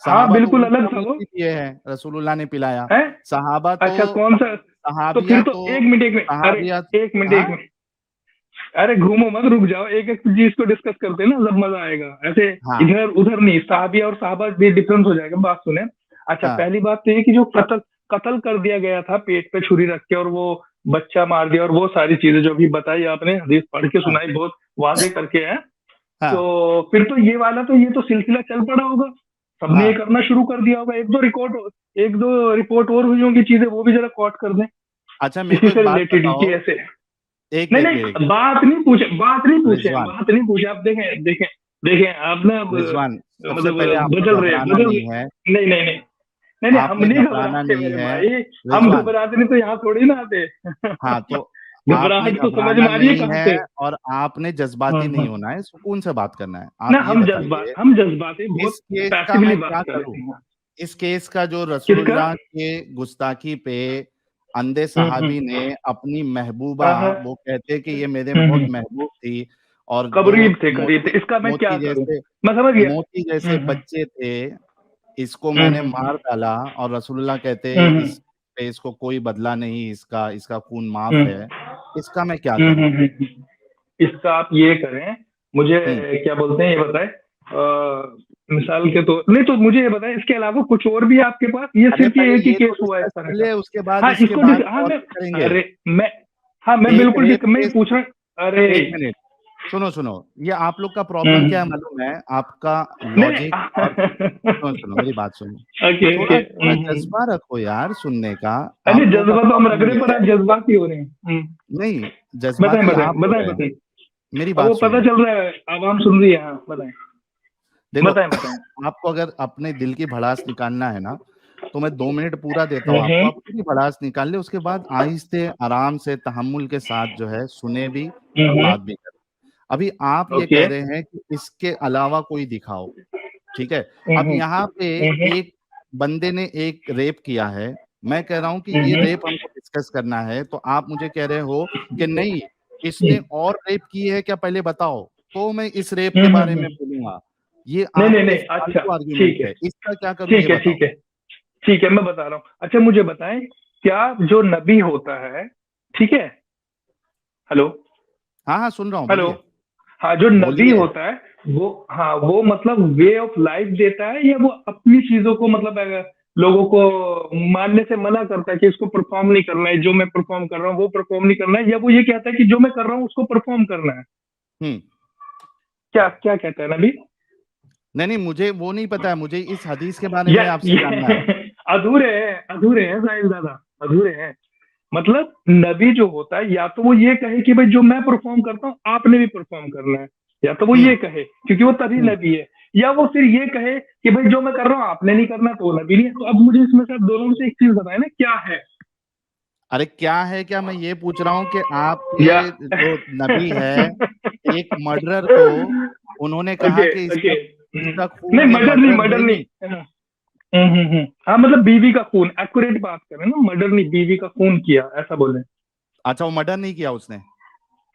सहाबा तो बिल्कुल ऊँट अलग का था मूत वो। भी पिए हैं, रसूलुल्लाह ने पिलाया। हैं? सहाबा तो अच्छा, कौन-सा? तो फिर सहाबिया तो तो 1 मिनट, 1 मिनट, अरे सहाबिया 1 मिनट, 1 हाँ, मिनट। अरे घूमो मत, रुक जाओ, एक-एक चीज़ को डिस्कस करते हैं ना, जब मज़ा आएगा। ऐसे हाँ, इधर-उधर नहीं, साहबिया और साहबा भी डिफरेंस हो जाएगा। बात सुनें। अच्छा, हाँ, पहली बात तो ये कि जो कत्ल कत्ल कर दिया गया था पेट पे छुरी रख के, और वो बच्चा मार दिया, और वो सारी चीज़ें जो अभी बताई आपने, हदीस पढ़ के हाँ, सुनाई, बहुत वाज़ेह करके है। हाँ, तो फिर तो ये तो सिलसिला चल पड़ा होगा। सबने ये हाँ। करना शुरू कर दिया होगा। 1-2 रिपोर्ट और हुई होंगी चीज़ें, वो भी ज़रा कोट कर दें, अच्छा, मेरे को इसी एक से बात रिलेटेड ही कि बताओ, ऐसे। एक नहीं, एक नहीं, मिनट, रिजवान, बात नहीं पूछे। आप देखें, देखें, देखें, आप ना अब रिजवान, सबसे पहले मतलब आपको घबराना बदल रहे। नहीं है, नहीं, नहीं, नहीं, नहीं, नहीं, हम आपने नहीं घबराना घबराते नहीं मेरे है, भाई। हम रिजवान। घबराते नहीं तो यहाँ थोड़ी ना आते। हाँ, तो आपने घबराहट तो समझ घबराना में आ रही है नहीं कहाँ है, से। और आपने हाँ, जज्बाती नहीं हाँ। होना है, सुकून से बात करना है। ना, आप ये बताइए, हम जज्बाती बहुत इस केस का पैसिवली मैं क्या बात कर करूं? रहे हैं। इस केस का जो किसका? रसूलुल्लाह के गुस्ताखी पे अंधे हुँ, हुँ। सहाबी ने अपनी महबूबा, हाँ, हाँ। वो कहते कि ये मेरे हुँ, बहुत हुँ। महबूब थी, और जो करीब थे। मोती इसका मैं क्या मोती करूँ? जैसे मैं समझ गया। मोती जैसे हुँ, हुँ। बच्चे थे, इसको हुँ, मैंने हुँ, मार हुँ। डाला, और रसूलुल्लाह कहते हुँ, इस हुँ। पे इसको कोई बदला नहीं, इसका इसका खून माफ हुँ। है। इसका मैं क्या हुँ, करूं? हुँ, हुँ, हुँ। इसका आप ये करें, मुझे हम्म क्या बोलते हैं, ये बताएँ, मिसाल के तो नहीं, तो मुझे ये बताएँ, इसके अलावा कुछ और भी है आपके पास? ये अरे सिर्फ़ ये पहले एक ही ये तो केस हुआ है इस डिस्कस तरह कर का? ले, उसके बाद हाँ, और मैं भी करेंगे। मैं हाँ, मैं एक बिल्कुल रेप मैं केस, पूछ रहा हूँ। अरे! एक मिनट, सुनो सुनो, ये आप लोग का हुँ, प्रॉब्लम क्या है हुँ। मालूम है? आपका नहीं, लॉजिक, और सुनो सुनो, मेरी बात सुनो, ओके, थोड़ा ओके। थोड़ा जज्बा रखो यार सुनने का। अरे, आप लोगों का जज़्बा तो हम रख प्रॉब्लम रहे हैं, ये पर है, आप जज़्बाती हो रहे हैं। नहीं, बताएँ, जज्बाती बताएँ, आप हो बताएँ, रहे हैं, बताएँ। मेरी अब बात वो पता सुनो। चल रहा है, आवाम सुन रही है। हाँ, बताएँ। देखो, बताएँ, बताएँ। आपको अगर अपने दिल की भड़ास निकालना है ना, तो मैं 2 मिनट पूरा देता हुँ, हूँ आपको, हुँ। आप पूरी भड़ास निकाल लें, उसके बाद आहिस्ते, आराम से, तहम्मुल के साथ जो है सुने भी हुँ, और हुँ। बात भी करें। अभी आप ये ओके। कह रहे हैं कि इसके अलावा कोई दिखाओ, ठीक है? हुँ, अब हुँ। यहाँ पे हुँ, हुँ। एक बंदे ने एक रेप किया है, मैं कह रहा हूँ कि हुँ, ये रेप हुँ। हमको डिस्कस करना है, तो आप मुझे कह रहे हो कि नहीं, इसने और रेप की है क्या पहले बताओ, तो मैं इस रेप हुँ, के हुँ, बारे में हुँ। बोलूँगा। ये नहीं, नहीं, आपके नहीं, अच्छा, फालतू ठीक आर्गुमेंट है, है, इसका क्या करूँ ये ठीक है, बताओ? ठीक है, ठीक है, मैं बता रहा हूँ। अच्छा, मुझे बताएँ, क्या जो नबी होता है, ठीक है? हेलो? हाँ, हाँ, सुन रहा हूँ, हेलो? बोलिए, हाँ, जो नबी बोलिए। होता है, वो मतलब वे ऑफ लाइफ देता है, या वो अपनी चीज़ों को मतलब लोगों को मानने से मना करता है कि इसको परफ़ॉर्म नहीं करना है, जो मैं परफ़ॉर्म कर रहा हूँ, वो परफ़ॉर्म नहीं करना है, या वो ये कहता है कि जो मैं कर रहा हूँ, उसको परफ़ॉर्म करना है? हुँ। क्या क्या कहता है नबी? नहीं, नहीं, मुझे वो नहीं पता है, मुझे इस हदीस के बारे या में आपसे जानना है। ये अधूरे हैं साहिल दादा, अधूरे हैं। मतलब नबी जो होता है, या तो वो ये कहे कि भाई जो मैं परफॉर्म करता हूँ आपने भी परफॉर्म करना है, या तो वो हुँ, ये कहे, क्योंकि वो तभी हुँ। नबी है। या वो फिर ये कहे कि भाई जो मैं कर रहा हूँ आपने नहीं करना, तो वो नबी नहीं है। तो अब मुझे इसमें से आप दोनों में से एक चीज बताए ना, क्या है? अरे क्या है क्या, मैं ये पूछ रहा हूँ कि या आपके जो नबी है, एक मर्डरर को उन्होंने कहा ओके, कि इसका ओके। उसका खून नहीं ये मर्डर नहीं, मर्डर है नहीं। हाँ मतलब बीवी का खून, एक्यूरेट बात करें ना, मर्डर नहीं, बीवी का खून किया ऐसा बोले। अच्छा, वो मर्डर नहीं किया उसने?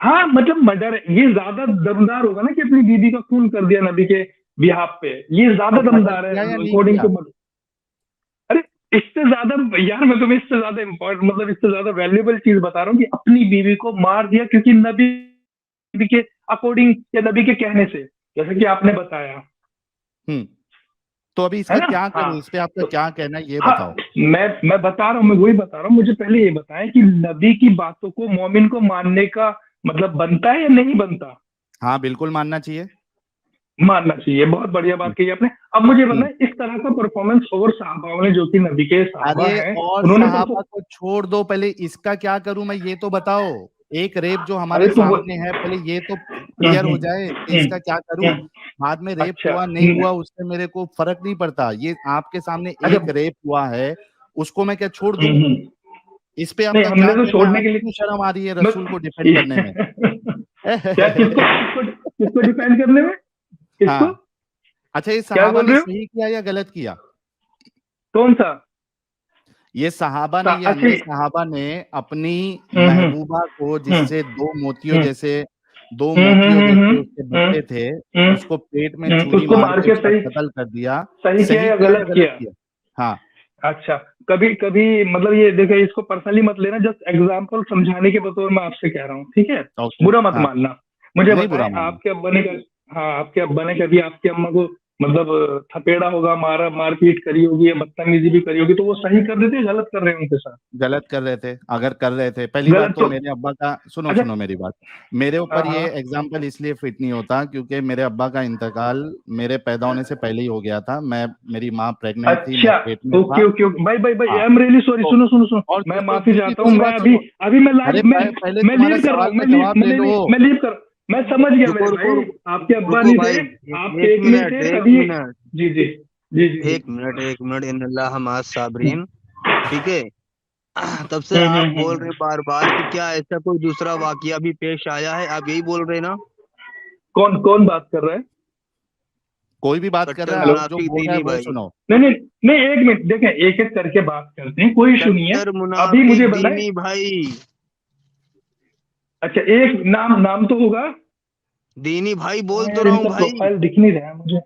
हाँ मतलब मर्डर, ये ज्यादा दमदार होगा ना कि अपनी बीवी का खून कर दिया नबी के बिहाफ पे, ये ज्यादा तो मर्डर दमदार है किया या नहीं अकॉर्डिंग किया? टू। अरे इससे ज्यादा, यार मैं तुम्हें इससे ज्यादा इम्पोर्टेंट, मतलब इससे ज्यादा वैल्यूएबल चीज बता रहा हूँ कि अपनी बीवी को मार दिया क्योंकि नबी के अकॉर्डिंग या नबी के कहने से, जैसे कि आपने बताया, हम्म। तो अभी है इसका ना। क्या हाँ करूं, इस पे आपका तो क्या कहना है ये हाँ, बताओ। मैं बता रहा हूँ, मैं वही बता रहा हूँ, मुझे पहले ये बताएं कि नबी की बातों को मोमिन को मानने का मतलब बनता है या नहीं बनता। हाँ, बिल्कुल मानना चाहिए। मानना चाहिए, बहुत बढ़िया बात हम्म। कही आपने। अब मुझे हम्म। बताएं इस तरह का परफॉर्मेंस और साहबाओं ने, जो कि नबी के साहबा अरे हैं, और उन्होंने सहाबा को छोड़ दो, पहले इसका क्या करूं मैं ये तो बताओ। एक रेप जो हमारे अरे तो वो सामने है, पहले ये तो क्लियर हो जाए कि इसका क्या करूं। हम्म, बाद में रेप अच्छा हुआ नहीं हुआ उससे मेरे को फर्क नहीं पड़ता, ये आपके सामने अच्छा। एक रेप हुआ है, उसको मैं क्या छोड़ दूं? हम्म, इस पे नहीं आपका क्या हमने तो कहना है? छोड़ने के आपको लिए क्यों शर्म आ रही है बस रसूल को डिफेंड करने में? क्या, किसको किसको किसको डिफेंड करने में, किसको, हाँ। अच्छा, ये क्या सहाबा बोल ने रहे हो, सही किया या गलत किया? कौन सा ये सहाबा ने, ये अच्छा। अंग्रेज सहाबा ने अपनी हम्म महबूबा को, हम्म जिससे हम्म दो मोतियों जैसे उसके हम्म बच्चे थे, उसको पेट में तो छुरी उसको मार मार के के उसका सही, कत्ल कर दिया। सही किया सही या किया या गलत गलत किया। किया? हाँ। अच्छा, कभी कभी मतलब ये देखिए, इसको पर्सनली मत लेना, जस्ट एग्जांपल समझाने के बतौर मैं आपसे कह रहा हूँ, ठीक है, ओके। बुरा मत हाँ, मानना। मुझे नहीं बुरा बताएं मानना। आपके अब्बा ने हाँ आपके अब्बा ने कभी आपकी अम्मा को मतलब थपेड़ा होगा, मारा, मारपीट करी होगी या बदतमीजी भी करी होगी, तो वो सही कर देते, गलत कर रहे हैं उनके साथ, गलत कर रहे थे, अगर कर रहे थे, पहली बात गलत तो तो। मेरे अब्बा का, सुनो अच्छा। सुनो मेरी बात, मेरे हाँ ऊपर ये हाँ। एग्जाम्पल इसलिए फिट नहीं होता क्योंकि मेरे अब्बा का इंतकाल मेरे पैदा होने से पहले ही हो गया था। मेरी माँ प्रेग्नेंट थी, मैं अच्छा, पेट में ओके था। ओके ओके, भाई भाई भाई, हाँ। आई एम रियली सॉरी, तो सुनो सुनो सुनो, और मैं दूसरी माफी दूसरी चाहता हूँ, दूसरी मैं बात अभी सुनो। अभी मैं अरे लाइव पहले मैं तुम्हारे लीड कर रहा सवाल हूँ, का जवाब ले लो। मैं लीड कर, मैं समझ गया रुको मेरे रुको भाई, रुको आपके अब्बा रुको नहीं थे, भाई, आप एक एक नहीं मिनट थे एक तभी। मिनट जी जी जी जी जी। एक मिनट इन्नल्लाह माअ साबरीन। ठीक है। तब से आप बोल रहे बार बार कि क्या ऐसा कोई दूसरा वाकया भी पेश आया है, आप यही बोल रहे ना? कौन कौन बात कर रहा है। कोई भी बात कर कट्टर रहा है, हेलो, आप जो मुनाफिक बोल रहे हैं दीनी वो भाई। सुनो। नहीं नहीं नहीं, एक मिनट देखें, एक एक करके बात करते हैं, कोई इशू नहीं है। कट्टर अभी मुझे मुनाफिक बताएं। दीनी भाई। अच्छा, एक नाम नाम तो होगा। दीनी भाई बोल हाँ तो यार, रहा हूँ इनका भाई। प्रोफाइल दिख नहीं रहा है मुझे,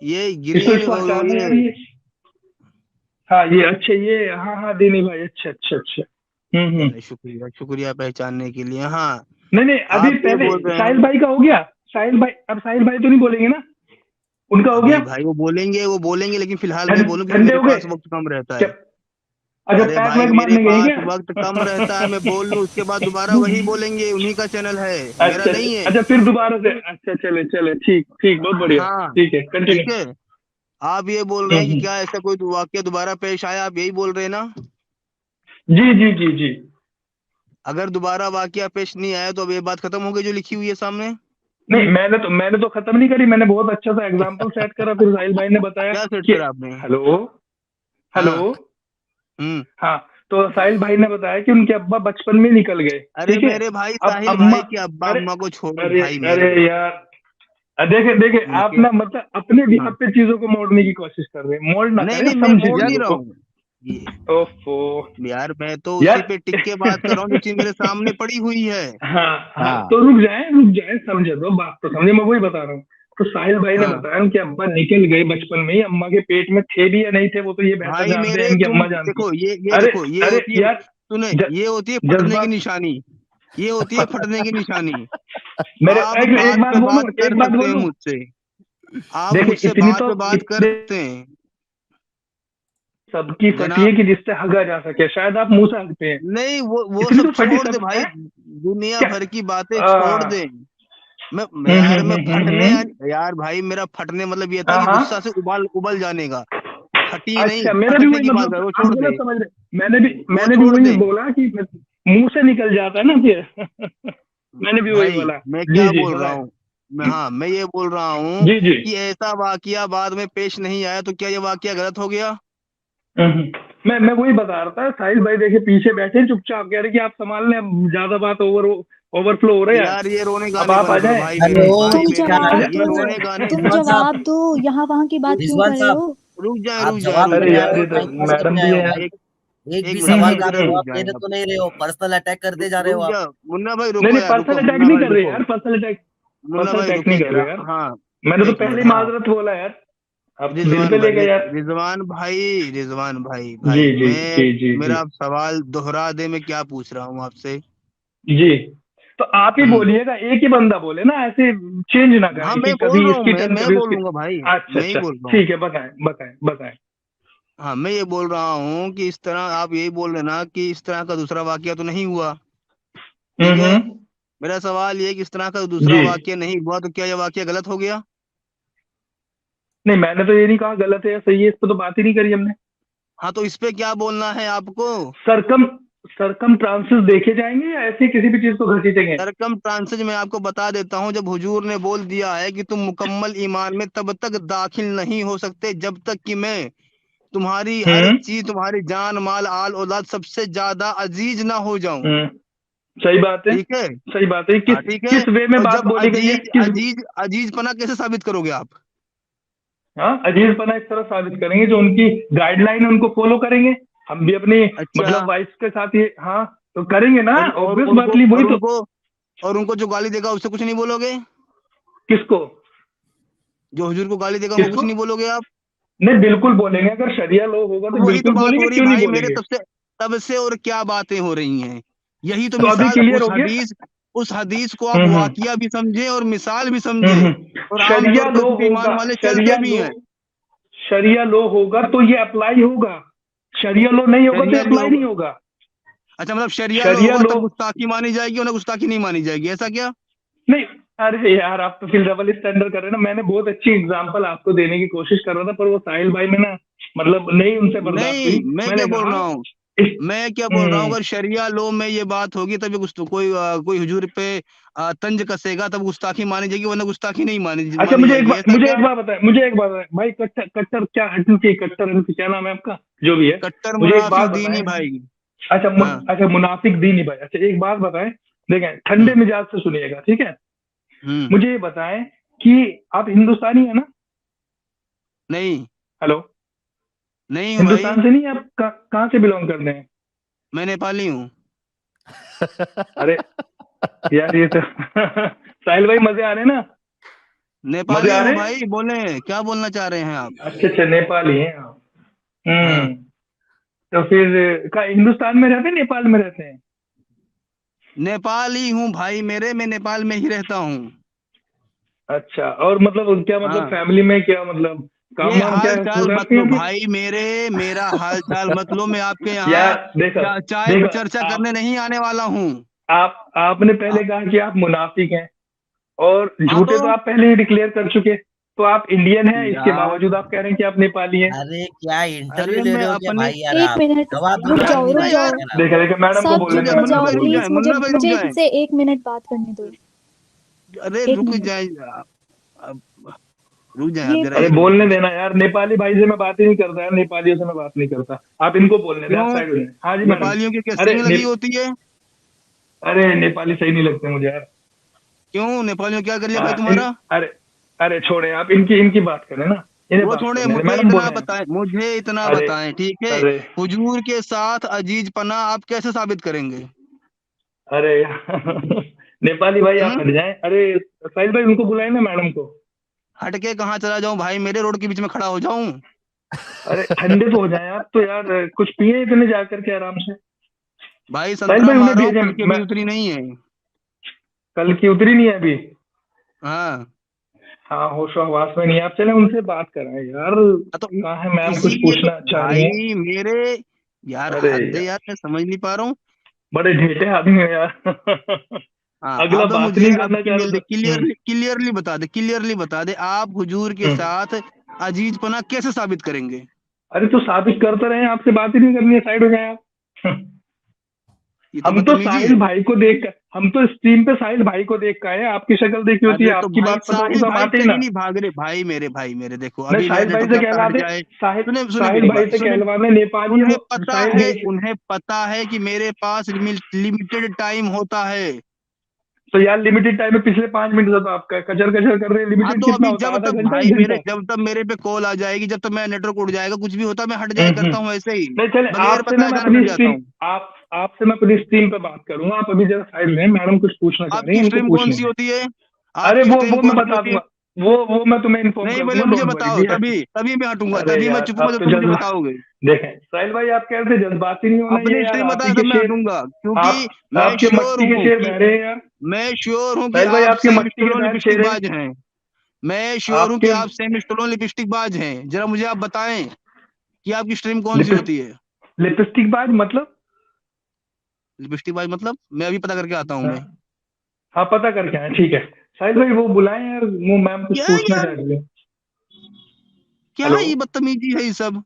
ये इसको ग्रीन इसको हटा दो ये यार ये। हाँ ये अच्छा, ये हाँ हाँ देनी भाई, अच्छा अच्छा अच्छा। हम्म। चले, शुक्रिया शुक्रिया पहचानने के लिए। हाँ, नहीं नहीं, अभी आप ये पहले बोल रहे साहिल हैं। भाई का हो गया। साहिल भाई, अब साहिल भाई तो नहीं बोलेंगे ना, उनका हो गया। अभी भाई वो बोलेंगे लेकिन फिलहाल मैं बोलूं क्योंकि ठंडे मेरे हो गए पास वक्त कम रहता क्या। है। अच्छा, अरे पैक भाई वैक मेरे मारने गए पास वक्त कम क्या। रहता है, मैं बोल लूं उसके बाद दोबारा वही बोलेंगे, उन्हीं का चैनल है, मेरा अच्छा नहीं है। अच्छा, फिर दोबारा से, अच्छा चले चले, ठीक ठीक, बहुत बढ़िया, हाँ, ठीक है, कंटिन्यू। ठीक है। आप ये बोल रहे हैं कि हम्म। क्या ऐसा कोई वाकया दोबारा पेश आया, आप यही बोल रहे हैं ना? जी जी जी जी। अगर दोबारा वाकया पेश नहीं आया तो अब ये बात खत्म हो गई जो लिखी हुई है सामने। नहीं, मैंने तो खत्म नहीं करी, मैंने बहुत अच्छा सा एग्जांपल सेट करा, फिर साहिल भाई ने बताया क्या सेट कि करा आपने? Hello hello. हाँ। हम्म। हाँ, तो साहिल भाई ने बताया कि उनके अब्बा बचपन में निकल गए, अरे ठीक है। मेरे भाई अब साहिल अम्मा, भाई के अब्बा अरे अम्मा को छोड़ो, अरे भाई मेरे। अरे यार, देखे देखे आप उनके। ना मतलब अपने भी हाँ। पे चीजों को मोड़ने की कोशिश कर रहे हैं, मोड़ ना नहीं करें, नहीं, मैं समझे मोड़ नहीं चीजों रहा को। हूँ ये। ओफो यार मैं तो यार। उसी पे टिक के बात कर रहा हूँ जो चीज मेरे सामने पड़ी हुई है। हाँ हाँ, हाँ। तो रुक जाए, समझे दो बात तो, समझे, मैं वही बता रहा हूँ। तो साहिल भाई ने हाँ बताया कि अब्बा निकल गए बचपन में ही, अम्मा के पेट में थे भी या नहीं थे वो तो ये बेहतर भाई जानते हैं, मेरे, इनकी तुम अम्मा जानती देखो है। ये अरे देखो, ये अरे होती है, यार, सुने, ये होती है फटने की जज्बात, निशानी। ये होती है फटने की निशानी। मेरे आप एक बात बात पे बोलूं, बात कर एक बात सकते हैं बोलूं, मुझसे। आप देखिए मुझसे इतनी बात तो पे बात कर इतने सकते हैं सबकी फटी है जनाब। कि जिससे हगा जा सके, शायद आप मुंह से हगते हैं, नहीं, वो इतनी सब तो फटी छोड़ दे सब भाई, है दुनिया क्या। भर की बातें छोड़ आ, दे। मैं फटने, हम्म। यार भाई मेरा फटने मतलब ये था हाँ कि गुस्सा हाँ। से उबाल उबल जाने का। फटी नहीं, अच्छा, मेरा भी फटने वही की बात मतलब, कर, वो आप छोड़ गलत दे। समझ रहे, वो मैंने भी छोड़ वही दे बोला कि मुंह से निकल जाता है ना फिर। मैंने भी वही भाई, बोला। मैं जी क्या जी बोल रहा हाँ। हूँ। मैं ये बोल रहा हूँ जी जी। कि ऐसा वाकया बाद में पेश नहीं आया तो क्या ये वाकया गलत हो गया? हम्म। मैं वही बता रहा था, साहिल भाई देखिए पीछे बैठे चुपचाप, कह रहे कि आप संभाल लें, अब ज्यादा बात ओवर ओवरफ्लो हो रहा है यार ये रोने अब गाने आप आ बंद करो जाए। भाई हेलो, मेरे, तुम भाई मेरे, जवाब ये दो, रोने गाने तुम रिजवान साहब, जवाब दो, यहाँ वहाँ की बात क्यों रिजवान कर रहे साहब, हो? आप रुक जवाब जाए अरे नहीं आ यार रहे ये हो, तो टाइम पास मैडम करने भी आए है हो यार। भाई। एक एक एक भी मिनट सवाल रुक का जा, रुक जवाब जा दे रहे यार, तो नहीं रहे हो, पर्सनल अटैक करते जा रहे हो रुक आप। जा मुन्ना भाई, नहीं रुको नहीं यार, रुको पर्सनल अटैक मुन्ना नहीं भाई कर रहे रुको, यार, पर्सनल मुन्ना भाई अटैक रुको नहीं कर रहे जरा, यार। हाँ मैंने तो एक पहले मिनट, ही हाँ माजरत बोला यार, आप दिल पे रिजवान ले भाई, गए यार। रिजवान भाई जी भाई जी मैं, जी जी जी मेरा सवाल दोहरा दे, मैं क्या पूछ रहा हूँ आपसे। जी। तो आप ही हम्म, बोलिएगा, एक ही बंदा बोले ना, ऐसे चेंज ना हाँ करें कि मैं बोल कभी रहा हूँ, इसकी टर्न मैं कभी उसकी। बोल लूंगा भाई, अच्छा मैं ही अच्छा बोल रहा हूँ। ठीक है, बताएं बताएं बताएं। हाँ मैं ये बोल रहा हूँ कि इस तरह आप यही बोल रहे ना कि इस तरह का दूसरा वाकया तो नहीं हुआ, ठीक है। हम्म। मेरा सवाल ये है कि इस तरह का दूसरा जी वाकया नहीं हुआ तो क्या यह वाकया गलत हो गया? नहीं, मैंने तो ये नहीं कहा गलत है या सही है, इस पर तो बात ही नहीं करी हमने। हाँ तो इस पे क्या बोलना है आपको? सरकम सरकम ट्रांसेस देखे जाएंगे या ऐसे किसी भी चीज को घसीटेंगे? सरकम ट्रांसेज मैं आपको बता देता हूँ, जब हुजूर ने बोल दिया है कि तुम मुकम्मल ईमान में तब तक दाखिल नहीं हो सकते जब तक कि मैं तुम्हारी हर हम्म चीज, तुम्हारी जान माल आल औलाद सबसे ज्यादा अजीज ना हो जाऊं, हम्म। सही बात है, ठीक है। सही बात है। हाँ किस ठीक है। किस वे में और बात जब बोली गई है, अजीज किस? अजीज अजीज पना कैसे साबित करोगे आप? हाँ, अजीज पना इस तरह साबित करेंगे जो उनकी गाइडलाइन उनको फॉलो करेंगे। हम भी अपनी अच्छा, मतलब वाइफ के साथ ये, हाँ तो करेंगे ना, और ऑब्वियस उनको बातली वही और तो। उनको और उनको जो गाली देगा उससे कुछ नहीं बोलोगे? किसको? जो हुजूर को गाली देगा उनको कुछ किसको? नहीं बोलोगे आप? नहीं बिल्कुल बोलेंगे, अगर शरिया लो होगा तो तो वही तो बिल्कुल बात हो बोलेंगे, रही क्यों नहीं भाई मेरे, बोलेंगे। तब से और क्या बातें हो रही हैं। यही तो तो अभी मिसाल, क्लियर हो गया। उस हदीस को आप हम्म। वाकिया भी समझे और मिसाल भी समझे, और शरिया आमतौर पर लो इस पे ईमान होगा, वाले चलते भी हैं। शरिया लो होगा तो ये अप्लाई होगा, शरिया लो नहीं होगा तो शरिया लो अप्लाई नहीं होगा, होगा। अच्छा मतलब शरिया लो शरिया होगा लो तब गुस्ताखी मानी जाएगी और ना गुस्ताखी नहीं मानी जाएगी, ऐसा क्या? नहीं। अरे यार आप तो फिर डबल स्टैंडर्ड कर रहे हैं ना। मैंने बहुत अच्छी एग्जांपल आपको देने की कोशिश कर रहा था, पर वो साहिल भाई में ना मतलब नहीं उनसे बर्दाश्त हुई। नहीं, मैं क्या मैंने बोल कहा रहा हूँ, इस मैं क्या बोल रहा हूँ, अगर शरिया लो में ये बात होगी तब ये कोई हुजूर पे तंज कसेगा तब गुस्ताखी मानी जाएगी, वरना गुस्ताखी नहीं अच्छा मानी जाएगी, ऐसा मुझे क्या? एक बात बताएं, मुझे एक बात बताएं भाई, कट्टर कट्टर क्या हटन कट्टर हटन क्या नाम है आपका, जो भी है, कट्टर मुझे एक बात मुनाफिक दीनी बताएं। भाई। अच्छा हाँ। अच्छा मुनाफिक दीनी भाई, अच्छा एक बात बताएं, देखें ठंडे हम्म। मिजाज से सुनिएगा, ठीक है। हम्म। मुझे ये बताएं कि आप हिंदुस्तानी है ना? नहीं, हेलो, नहीं हूँ भाई, हिंदुस्तान से नहीं, आप कहाँ से बिलोंग करते हैं? मैं नेपाली हूँ। अरे यार ये तो साहिल भाई मजे आ रहे हैं ना? मजे नेपाली आ हूँ रहे हैं? भाई, बोले क्या बोलना चाह रहे हैं आप? अच्छा अच्छा, नेपाली हैं आप। हाँ, तो फिर का हिंदुस्तान में रहते हैं, नेपाल में रहते हैं? नेपाली हूँ भाई मेरे, मैं नेपाल में ही रहता हूँ। अच्छा, और मतलब क्या, मतलब हाँ, फैमिली में क्या, मतलब काम ये वाम क्या हाल चल चाल रहा है मत आपके लो यहाँ पे? भाई मेरा हाल चाल मत लो, मैं आपके यहाँ यार देखो चाय पे देखो चर्चा आप करने नहीं आने वाला हूँ। आपने पहले कहा कि आप मुनाफिक हैं, और हाँ झूठे तो तो आप पहले ही डिक्लेयर कर चुके। तो आप इंडियन हैं, इसके यार, बावजूद आप कह रहे हैं कि आप नेपाली हैं। अरे क्या इंटरव्यू अरे ले मैं रहे हो क्या अपने, भाई यार एक आप? मिनट, जवाब दो, रुक जवाब जाओ नहीं रुक भाई जाओ, यार आप। देखा देखा, मैडम को सब बोलने चुप दे, हो मुन्ना जाओ भाई मैडम को रुक बोलने जाए, प्लीज, दे। मुझे मुन्ना भाई रुक मुझे जाए, इनसे 1 मिनट बात करने दो। अरे एक रुक मिनट जाए आप, रुक जाए आप ये जरा अरे एक बोलने मिनट। देना यार, नेपाली भाई से मैं बात ही नहीं करता यार, नेपालियों से मैं बात नहीं करता। आप इनको बोलने दे, आप क्यों? साइड हो जाए। हाँ जी मैडम। नेपालियों की क्या अरे सिंग लगी होती है? अरे नेपाली सही नहीं लगते मुझे यार। क्यों, नेपालियों क्या कर लिया भाई हाँ तुम्हारा? अरे अरे छोड़े, आप इनकी इनकी बात करें ना, इन्हें वो बात छोड़े, करने दे, मैडम बोले हैं। मुझे इतना अरे बताएं, ठीक है। अरे हुजूर के साथ अजीज पना आप कैसे साबित करेंगे? अरे नेपाली भाई आप हम्म। हट जाएं। अरे साहिल भाई उनको बुलाए ना, मैडम को। हटके कहाँ चला जाऊं भाई, मेरे रोड के बीच में खड़ा हो जाऊं? अरे ठंडे तो हो जाए आप तो यार, कुछ पिए इतने जा करके आराम से। भाई साहिल संतरा भाई उन्हें मार रहा हूँ, भेजे, कल की मैं अभी उतरी नहीं है। कल की उतरी नहीं है अभी। हाँ, हाँ होशो हवास में नहीं है। आप चले उनसे बात कराएं यार। तो कहाँ है मैम, कुछ इसीलिए तो पूछना चाह रही हैं? भाई मेरे, यार अरे हद है यार यार, मैं समझ नहीं पा रहा हूँ। बड़े ढेटे आदमी है यार। हाँ अगला अब बात मुझे, नहीं अब करना चाह रहा था। क्लियरली बता दे आप हुजूर के हम्म। साथ अजीज पना कैसे साबित करेंगे? अरे तो साबित करते रहे, आपसे बात ही नहीं करनी है, साइड हो जाए आप। ये तो हम तो बदतमीजी साहिल है। भाई को देख कर, हम तो स्क्रीन पे साहिल भाई को देख कर आए हैं। आपकी शक्ल देखी होती है, अरे तो आपकी भाई बात पता होगी साहिल तो हम भाई आते ही कहीं ना। नहीं भाग रहे भाई मेरे देखो, नहीं अभी मेरा साहिल भाई नेटवर्क से क्या कहलवा हट दे, जाए। साहिल सुने साहिल मेरी भाई बात, से सुने, कहलवा दे, नेपाली है वो, साहिल भाई से। उन्हें पता है कि मेरे पास लिमिटेड टाइम होता है। तो यार लिमिटेड टाइम में पिछले 5 मिनट से तो आप कचर कचर कर रहे हैं। हाँ लिमिटेड तो कितना अभी होता है, जब आधा तक घंटा भाई 1 मेरे घंटा? जब तक मेरे पे कॉल आ जाएगी, जब तक मेरा नेटवर्क उड़ जाएगा, कुछ भी होता है मैं हट जाया करता हूँ ऐसे ही, नहीं चले, बगैर आपसे ना बताए मैं गाना अपनी हट जाता स्ट्रीम, हूँ। आपसे मैं अपनी स्ट्रीम पे बात करूंगा। आप अभी जरा साइड में, मैडम कुछ पूछना चाह रही आपकी हैं, इनको स्ट्रीम कौन पूछने सी हैं। होती है? अरे आपकी स्ट्रीम वो कौन मैं सी बता होती है? दूंगा, वो मैं तुम्हें इन्फॉर्म नहीं कर पहले दूंगा, मुझे डोंट बताओ, वरी। तभी मैं हटूंगा, अरे तभी मैं यार चुपूंगा आप जब तो तुम मुझे जज्बा, बताओगे। देखें साहिल भाई आप कह रहे थे जज्बाती नहीं होना, ये अपनी यार स्ट्रीम आप बता ही के तब मैं शेर, हटूंगा, क्योंकि आप आपके मस्ती के शेर बह रहे हैं यार। मैं श्योर हूँ कि साहिल भाई आप आपके सेम मस्ती के स्टोलो बहर लिपस्टिक शेर है बाज हैं। मैं श्योर हूँ कि आपके। आप सेम स्टोलो लिपस्टिक बाज हैं। जरा मुझे आप बताएं कि आपकी स्ट्रीम कौन सी होती है? लिपस्टिक बाज मतलब? लिपस्टिक बाज मतलब मैं अभी पता करके आता हूँ हाँ, मैं। हाँ पता करके आए, ठीक है। साहिल भाई वो बुलाएं यार, वो मैम कुछ क्या पूछना यार, चाह रही है। क्या हेलो। ये बदतमीजी है ये सब?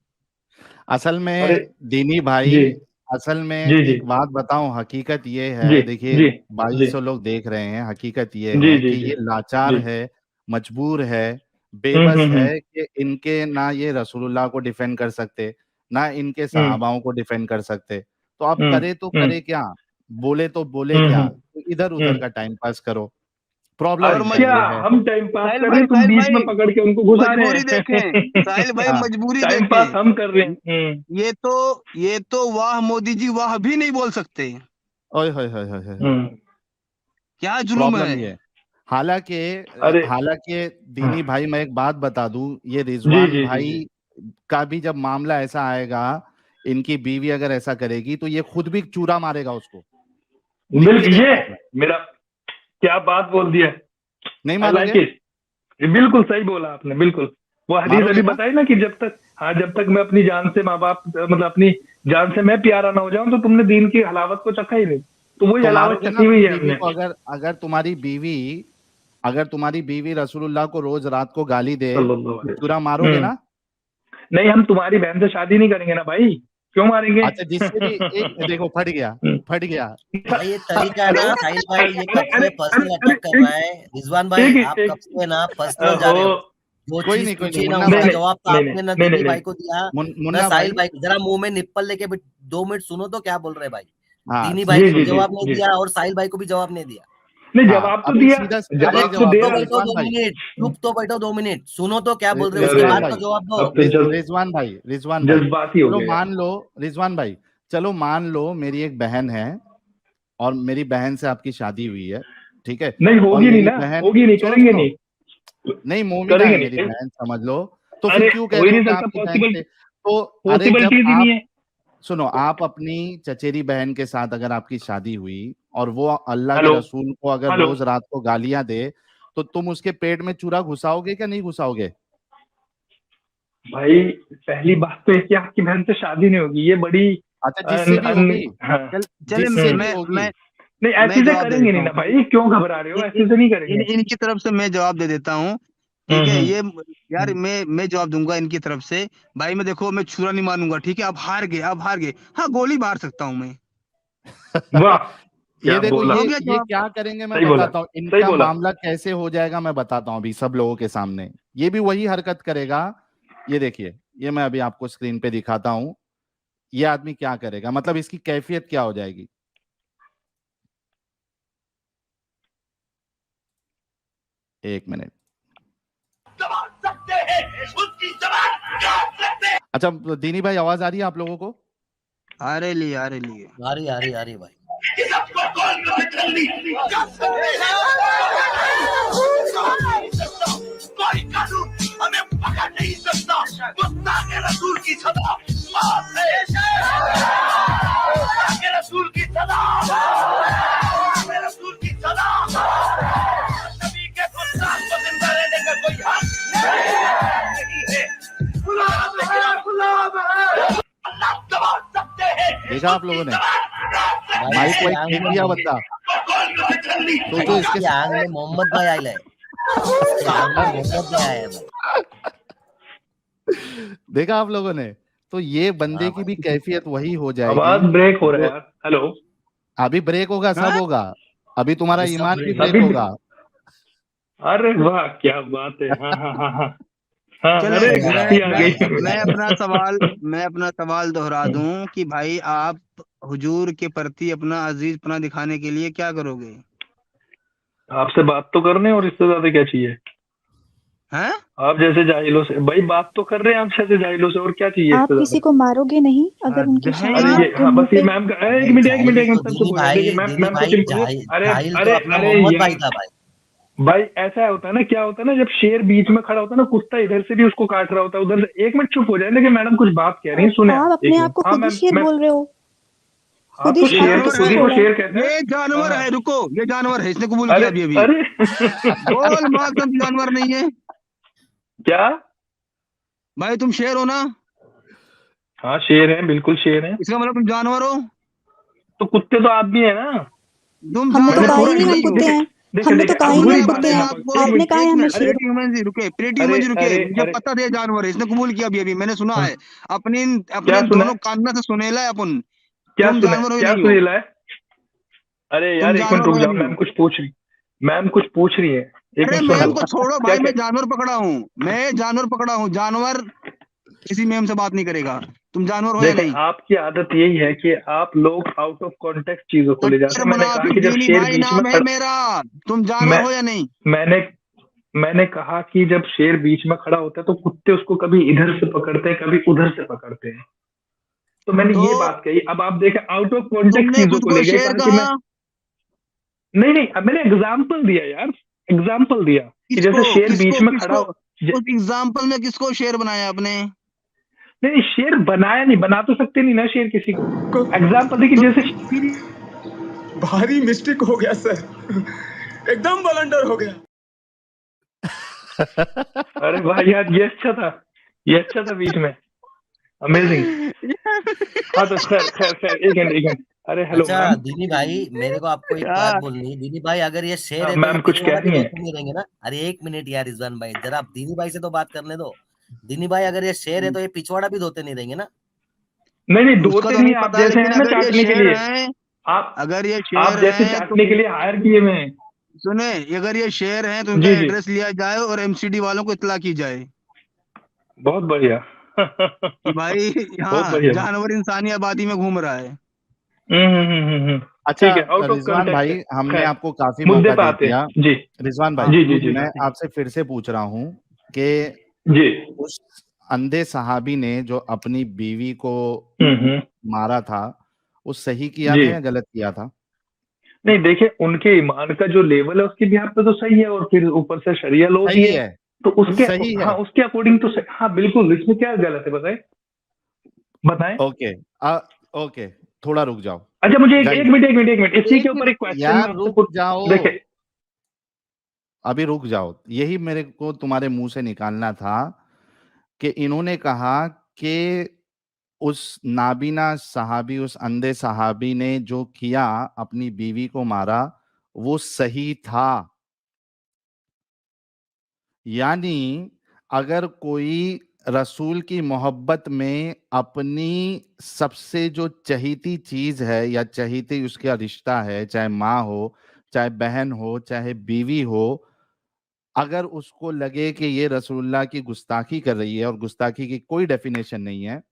असल अरे में दीनी भाई, जी असल में जी जी एक बात बताऊं, हकीकत ये जी है, देखिए जी 2200 लोग देख रहे हैं, हकीकत ये जी है जी कि जी ये लाचार जी। है, मजबूर है, बेबस हम्म। है कि इनके ना ये रसूलुल्लाह को डिफेंड कर सकते, ना इनके हम्म सहाबाओं को डिफेंड कर सकते। तो अब हम्म करे तो हम्म करे क्या, बोले तो बोले क्या, हम्म तो इधर उधर हम्म। का टाइम पास करो। प्रॉब्लम और इनका अच्छा, ये है। हम टाइम पास कर रहे भाई हैं, तुम साहिल बीच में भाई पकड़ के उनको घुसा रहे मजबूरी देखें, हैं। साहिल भाई हाँ, मजबूरी टाइम पास देखें। हम कर रहे हैं। ये तो वाह मोदी जी वाह भी नहीं बोल सकते। ओए होए होए होए होए। हम्म। क्या जुल्म प्रॉब्लम ये है। है। हालांकि अरे हालांकि हाँ, दीनी भाई मैं एक बात बता दूं, ये जी रिजवान जी जी भाई जी का भी जब मामला ऐसा आएगा, इनकी बीवी अगर ऐसा करेगी तो ये खुद भी चूरा मारेगा उसको, लिख के बिल्कुल, दे ये रहा हूं मैं। मेरा, क्या बात बोल दिया। नहीं आई लाइक मारोगे? इट। बिल्कुल सही बोला आपने, बिल्कुल। वो हदीस मारोगे अभी ना? बताई ना कि जब तक, हाँ जब तक मैं अपनी जान से माँ बाप, मतलब अपनी जान से मैं प्यारा ना हो जाऊं, तो तुमने दीन की हलावत को चखा ही नहीं। तो वही तो हलावत मारोगे ना चखी हुई अपनी है बीवी हमने। को? अगर अगर तुम्हारी बीवी रसूलुल्लाह को रोज रात को गाली दे सल्लल्लाहु तो अलैहि चूरा वसल्लम। मारोगे ना? नहीं, हम तुम्हारी बहन से शादी नहीं करेंगे ना भाई, क्यों मारेंगे? अच्छा, जिससे भी एक देखो, फट गया, हम्म। फट गया। भाई ये तरीका है अरे ना साहिल भाई, ये अरे कब अरे से अरे पर्सनल अरे अटैक कर रहा है। रिजवान भाई आप एक कब से ना पर्सनल जा हो, रहे हो। जो कोई चीज नहीं, कोई नहीं, पूछी ना मुन्ना नहीं उसका भाई, नहीं जवाब तो नहीं आपने ना नहीं नहीं दीदी नहीं भाई को दिया ना मुन्ना साहिल भाई। भाई को। जरा मुंह में निप्पल लेके 2 मिनट सुनो तो क्या बोल रहे भाई। हाँ, दीनी भाई जी को भी जी जी जवाब नहीं जी। दिया और साहिल भाई को भी जवाब नहीं दिया। नहीं हाँ, जवाब तो अभी दिया, सीधा अरे सही जवाब तो चुप जवाब दे तो दो रहा बैठो रिजवान 2 भाई। मिनट, चुप तो बैठो 2 मिनट, सुनो तो क्या बोल रहे हो, उसके अरे रिजवान बाद भाई, तो जवाब दो। अब तो रिजवान भाई, जज्बाती हो चलो गए यार। मान लो, रिजवान भाई, चलो मान लो मेरी एक बहन है और मेरी बहन से आपकी शादी हुई है, ठीक है? नहीं और होगी नहीं मेरी ना, बहन, होगी नहीं, सुनो करेंगे सुनो, नहीं, नहीं मोमिना करेंगे है मेरी नहीं। बहन, समझ लो। तो फिर अरे क्यों कह हो ही रहे हो नहीं कि सकता, आपकी बहन पॉसिबल, से? तो अरे जब पॉसिबिलिटीज ही नहीं आप, है। सुनो, आप अपनी चचेरी बहन के साथ अगर आपकी शादी हुई और वो अल्लाह के हेलो रसूल को अगर हेलो। रोज रात को गालियां दे, तो तुम उसके पेट में चूरा घुसाओगे क्या नहीं घुसाओगे? भाई पहली बात तो है कि आपकी बहन से शादी नहीं होगी, ये बड़ी अच्छा, जिससे भी होगी, हाँ। चले जिससे भी होगी। मैं नहीं मैं ऐसे से जवाब दे करेंगे देता नहीं ना हूँ। भाई, क्यों घबरा रहे हो, ऐसे से नहीं करेंगे। इनकी तरफ से मैं जवाब दे देता हूँ। ठीक है, ये यार हम्म। मैं जवाब दूंगा इनकी तरफ से। भाई मैं देखो, मैं छुरा नहीं मानूंगा, ठीक है? अब हार गए, अब हार गए। हाँ, गोली मार सकता हूँ मैं। वाह, ये क्या देखो, बोला, हो गया ये जवाब। क्या करेंगे मैं सही बोला, बताता हूँ, सही इनका बोला। मामला कैसे हो जाएगा मैं बताता हूँ अभी सब लोगों के सामने। ये भी वही हरकत करेगा। ये देखिए, ये मैं अभी आपको स्क्रीन पे दिखाता हूँ, ये आदमी क्या करेगा, मतलब इसकी कैफियत क्या हो जाएगी। एक मिनट। अच्छा दीनी भाई, आवाज आ रही है आप लोगों को? आ रही है। आ रही भाई। कोई कानून हमें पकड़ नहीं सकता। गुस्ताखे रसूल की सदा मौत है। गुस्ताखे रसूल की सदा, गुस्ताखे रसूल की सदा। नबी के गुस्ताख को जिंदा रहने का कोई हक नहीं है। गुलाम है, गुलाम है। अल्लाह दबा सकते हैं। देखा आप लोगों ने, भाई माइक इसकी वाइक आंख फेंक में दिया बंदा। भाई सोचो इसके इसकी आंख में मोहम्मद भाई आयल है। इसके आंख में मोहम्मद भाई आया है भाई। देखा आप लोगों ने, तो ये बंदे हाँ की भी भाई। कैफियत वही हो जाएगी आवाज ब्रेक हो रहा है जो, यार। हेलो। अभी ब्रेक होगा, सब हाँ? होगा, अभी तुम्हारा अभी सब ईमान भी ब्रेक अभी होगा। अरे वाह क्या बात है। हाँ हाँ हाँ हाँ हाँ। चले अरे बढ़िया भाई, हंसी आ मैं गई। मैं अपना सवाल दोहरा दूं कि भाई आप हुजूर के प्रति अपना अजीजपना दिखाने के लिए क्या करोगे? आपसे बात तो कर रहे हैं और इससे ज्यादा क्या चाहिए? हैं? आप जैसे जाहिलों से भाई बात तो कर रहे हैं, आप जैसे जाहिलों से, और क्या चाहिए आप इससे किसी ज्यादा? को मारोगे नहीं अगर उनकी अरे अरे शादी ये आपके हाँ, मुंह बस ये पे। मैम का अरे एक मिनट जाहिल तो सब दीनी चुप हो जाओ। भाई, देखिए मैम, दीनी मैम भाई कुछ अरे जाहिल तो अरे अपना अरे मोहम्मद भाई यार, था भाई। भाई ऐसा होता है ना, क्या होता है ना, जब शेर बीच में खड़ा होता है ना, कुत्ता इधर से भी उसको काट रहा होता है, उधर से। एक मिनट चुप हो जाए, लेकिन मैडम कुछ बात कह रही है, सुने आप आप अपने एक आप को मिनट। हाँ खुद ही मैम, शेर मैं बोल रहे हो, हाँ खुद ही तो ये शेर आपने तो जानवर खुद खुद ही है, को बोला। शेर कहते हैं। ये जानवर हाँ है, रुको, ये जानवर है, इसने कबूल अरे किया अभी। अरे बोल माँ तुम जानवर नहीं है क्या? भाई, तुम शेर हो ना? हाँ शेर है, बिल्कुल शेर है। इसका मतलब तुम जानवर हो। तो कुत्ते तो आप भी है ना। तुम हमने तो मैंने कहा जानवर ही थोड़ा नहीं हम नहीं हो। कुत्ते हैं। देखे हमने देखे तो कहा आप ही नहीं बुरी हम बात कुत्ते है हैं। यहाँ पर। आपको एक आपने मिनट कहा है एक हमें मिनट, शेर। प्रीति ह्यूमन जी रुके, प्रीति अरे ह्यूमन जी रुके, अरे मुझे अरे पता है जानवर है, इसने कबूल किया अभी। मैंने सुना हाँ, है अपने क्या अपने सुना दोनों है? कान्ना से सुनेला है अपन। क्या तुम सुना है? जानवर हो या क्या नहीं हो? सुनीला है? अरे तुम यार एक मिनट जानवर हो रुक या जाओ, नहीं मैम हो? कुछ पूछ रही। मैम कुछ पूछ रही है, एक अरे मिनट सुन मैम लो। को छोड़ो क्या भाई, क्या? मैं जानवर पकड़ा हूँ, मैं जानवर पकड़ा हूँ। जानवर किसी मैम से बात नहीं करेगा। तुम जानवर हो या देखें, नहीं? आपकी आदत यही है कि आप लोग आउट ऑफ कॉन्टेक्स्ट चीजों को ले जाते कट्टर हैं। मैंने कहा मुनाफिक कि जब दीनी शेर भाई बीच में नाम है खड़ा, मेरा। तुम जानवर मैं हो या नहीं? मैंने मैंने कहा कि जब शेर बीच में खड़ा होता है तो कुत्ते उसको कभी इधर से पकड़ते हैं, कभी उधर से पकड़ते हैं। तो मैंने तो ये बात कही। अब आप देखें, आउट ऑफ कॉन्टेक्स्ट तुमने चीजों खुद को को ले गए, शेर कहा कि मैं कहा? नहीं नहीं, अब मैंने एग्जाम्पल दिया यार, एग्जाम्पल दिया कि किसको जैसे शेर बीच किसको में खड़ा किसको हो। उस एग्जाम्पल में किसको शेर बनाया आपने? नहीं नहीं, शेर बनाया नहीं, बना तो सकते नहीं ना शेर किसी को। को एग्जाम्पल दी कि तो जैसे फिर भारी मिस्टेक हो गया सर, एकदम बलंडर हो गया। अरे भाई यार, ये अच्छा था, ये अच्छा था बीच में, अमेजिंग। हाँ तो खैर खैर खैर, एक मिनट। अरे हेलो अच्छा मैम। दीनी भाई, मेरे को आपको एक बात यार बोलनी है। दीनी भाई अगर ये शेर हाँ है तो ये मैम कुछ कह पिछवाड़ा भी रही हैं। धोते नहीं रहेंगे ना? अरे एक मिनट यार रिजवान भाई, जरा आप दीनी भाई से तो बात करने दो। दीनी भाई अगर ये शेर है तो ये पिछवाड़ा भी धोते नहीं रहेंगे ना? नहीं नहीं, उसका धोते तो नहीं, नहीं आप पता, जैसे लेकिन हैं ना अगर ये चाटने के शेर लिए। है, आप अगर ये आप शेर जैसे है तो चाटने के लिए हायर किए हुए हैं। सुने, अगर ये शेर है तो इनका जी जी, एड्रेस लिया जाए और एमसीडी वालों को इत्तला की जाए बहुत बढ़िया। कि भाई बहुत यहाँ बढ़िया। जानवर इंसानी आबादी में घूम रहा है। अच्छा ठीक है, आउट ऑफ रिजवान कॉन्टेक्स्ट है। भाई, हमने खैर, आपको काफी मुद्दे मौका पे दे आते दिया। हैं। जी रिजवान भाई, हाँ जी जी जी मैं आपसे फिर से पूछ रहा हूँ कि जी। उस अंधे सहाबी ने जो अपनी बीवी को हम्म। मारा था, वो सही किया जी, था या गलत किया था? नहीं देखिए, उनके ईमान का जो लेवल है उसके बिहार पे तो सही है, और फिर ऊपर से शरिया लॉ भी सही है। है, तो उसके, सही है। हाँ उसके अकॉर्डिंग तो सही। हाँ बिल्कुल, इसमें क्या गलत है बताएं, बताएं। ओके, ओके, थोड़ा रुक जाओ। अच्छा मुझे एक गाइस, एक मिनट एक मिनट एक मिनट इसी एक के ऊपर मिनट एक क्वेश्चन मैं यार, आपसे रुक पूछ। जाओ। देखे, अभी रुक जाओ, यही मेरे को तुम्हारे मुंह से निकालना था कि इन्होंने कहा कि उस नाबीना सहाबी, उस अंधे सहाबी ने जो किया, अपनी बीवी को मारा, वो सही था। यानी अगर कोई रसूल की मोहब्बत में अपनी सबसे जो चहीती चीज है या चहीती उसका रिश्ता है, चाहे माँ हो, चाहे बहन हो, चाहे बीवी हो, अगर उसको लगे कि ये रसूलुल्लाह की गुस्ताखी कर रही है, और गुस्ताखी की कोई डेफिनेशन नहीं है,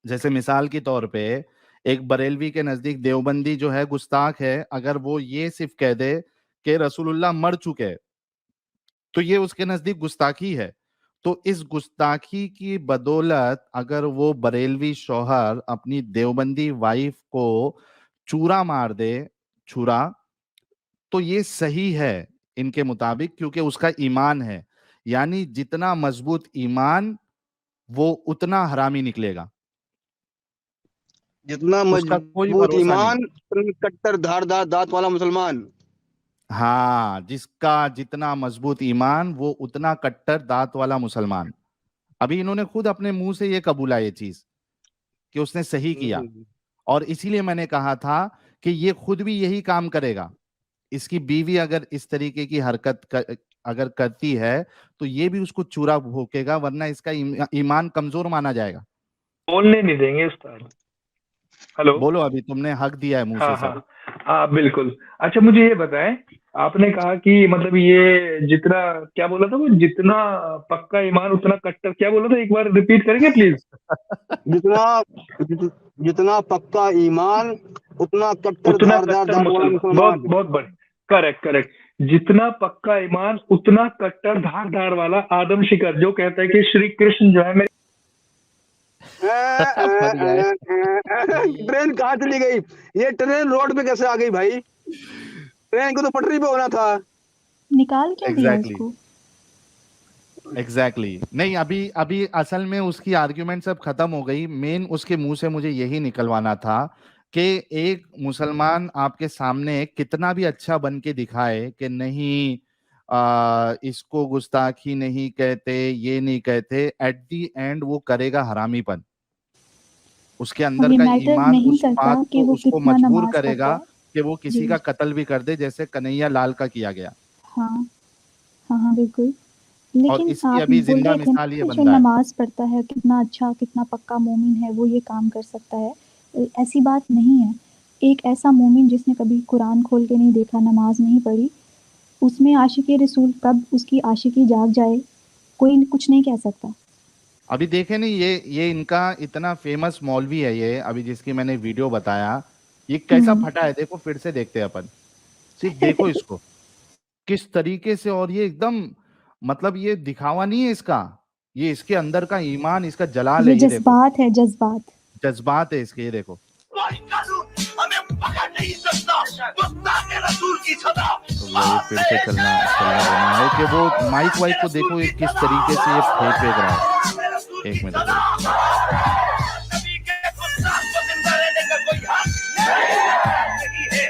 जैसे मिसाल के तौर पे एक बरेलवी के नजदीक देवबंदी जो है गुस्ताख है, अगर वो ये सिर्फ कह दे कि रसूलुल्लाह मर चुके, तो ये उसके नजदीक गुस्ताखी है। तो इस गुस्ताखी की बदौलत अगर वो बरेलवी शौहर अपनी देवबंदी वाइफ को चूरा मार दे, छुरा, तो ये सही है इनके मुताबिक, क्योंकि उसका ईमान है। यानी जितना मजबूत ईमान, वो उतना हरामी निकलेगा, जितना उसका कोई मजबूत भरोसा नहीं। ईमान उतनी कट्टर धारदार दांत वाला मुसलमान। हाँ, जिसका जितना मजबूत ईमान, वो उतना कट्टर दांत वाला मुसलमान। अभी इन्होंने खुद अपने मुंह से ये कबूला ये चीज कि उसने सही किया, और इसीलिए मैंने कहा था कि ये खुद भी यही काम करेगा। इसकी बीवी अगर इस तरीके की अगर करती है, तो ये भी उसको चूरा भोंकेगा, वरना इसका ईमान कमजोर माना जाएगा। बोलने नहीं देंगे उस्ताद। हेलो। बोलो, अभी तुमने हक दिया है मुंह से हाँ सब। हाँ हाँ बिल्कुल। अच्छा मुझे ये बताएं, आपने कहा कि मतलब ये जितना, क्या बोला था वो, जितना पक्का ईमान उतना कट्टर, क्या बोला था, एक बार रिपीट करेंगे प्लीज? जितना पक्का ईमान उतना कट्टर उतना धारदार कट्टर दांत वाला मुसलमान। बहुत मुसलमान। बहुत बड़े, करेक्ट करेक्ट। जितना पक्का ईमान उतना कट्टर धार वाला आदम शिकर, जो कहता है कि श्री कृष्ण जो है मेरे ट्रेन कहाँ चली गई? ये ट्रेन रोड पे कैसे आ गई भाई? ट्रेन को तो पटरी पे होना था। निकाल क्यों दिया एग्जैक्टली उसको? एग्जैक्टली नहीं, अभी अभी असल में उसकी आर्ग्यूमेंट सब खत्म हो गई। मेन उसके मुंह से मुझे यही निकलवाना था कि एक मुसलमान आपके सामने कितना भी अच्छा बन के दिखाए कि नहीं इसको गुस्ताखी नहीं कहते, ये नहीं कहते, एट दी एंड वो करेगा हरामीपन। उसके और अंदर ये का मैटर ईमान नहीं उस करता बात कि को वो उसको कितना मजबूर नमाज पढ़ता करेगा है। कि वो किसी जी का कत्ल भी कर दे, जैसे कन्हैया लाल का किया गया। हाँ हाँ हाँ बिल्कुल। और लेकिन इसकी आप अभी बोल जिंदा रहे थे ना मिसाल ये कि जो बंदा है। नमाज पढ़ता है कितना अच्छा कितना पक्का मोमिन है, वो ये काम कर सकता है। ऐसी बात नहीं है। एक ऐसा मोमिन जिसने कभी कुरान खोल के नहीं देखा, नमाज नहीं पढ़ी, उसमें आशिकी रसूल कब उसकी आशिकी जाग जाए कोई कुछ नहीं कह सकता। अभी देखे नहीं, ये इनका इतना फेमस मौलवी है ये, अभी जिसकी मैंने वीडियो बताया, ये कैसा फटा है देखो, फिर से देखते हैं अपन। सिर्फ देखो इसको किस तरीके से, और ये एकदम मतलब ये दिखावा नहीं है इसका, ये इसके अंदर का ईमान, इसका जलाल ये है। ये देखो जज्बात है, जज्बात। जज्बात है इसके, ये देखो। कोई कानून हमें पकड़ नहीं सकता, गुस्ताखे रसूल की सदा। तो ये फिर से चलना देना है कि वो माइक वाइक को देखो ये किस तरीके से ये फेंक रहा है। एक मिनट रुको। नबी के गुस्ताख को जिंदा रहने का कोई हक नहीं है।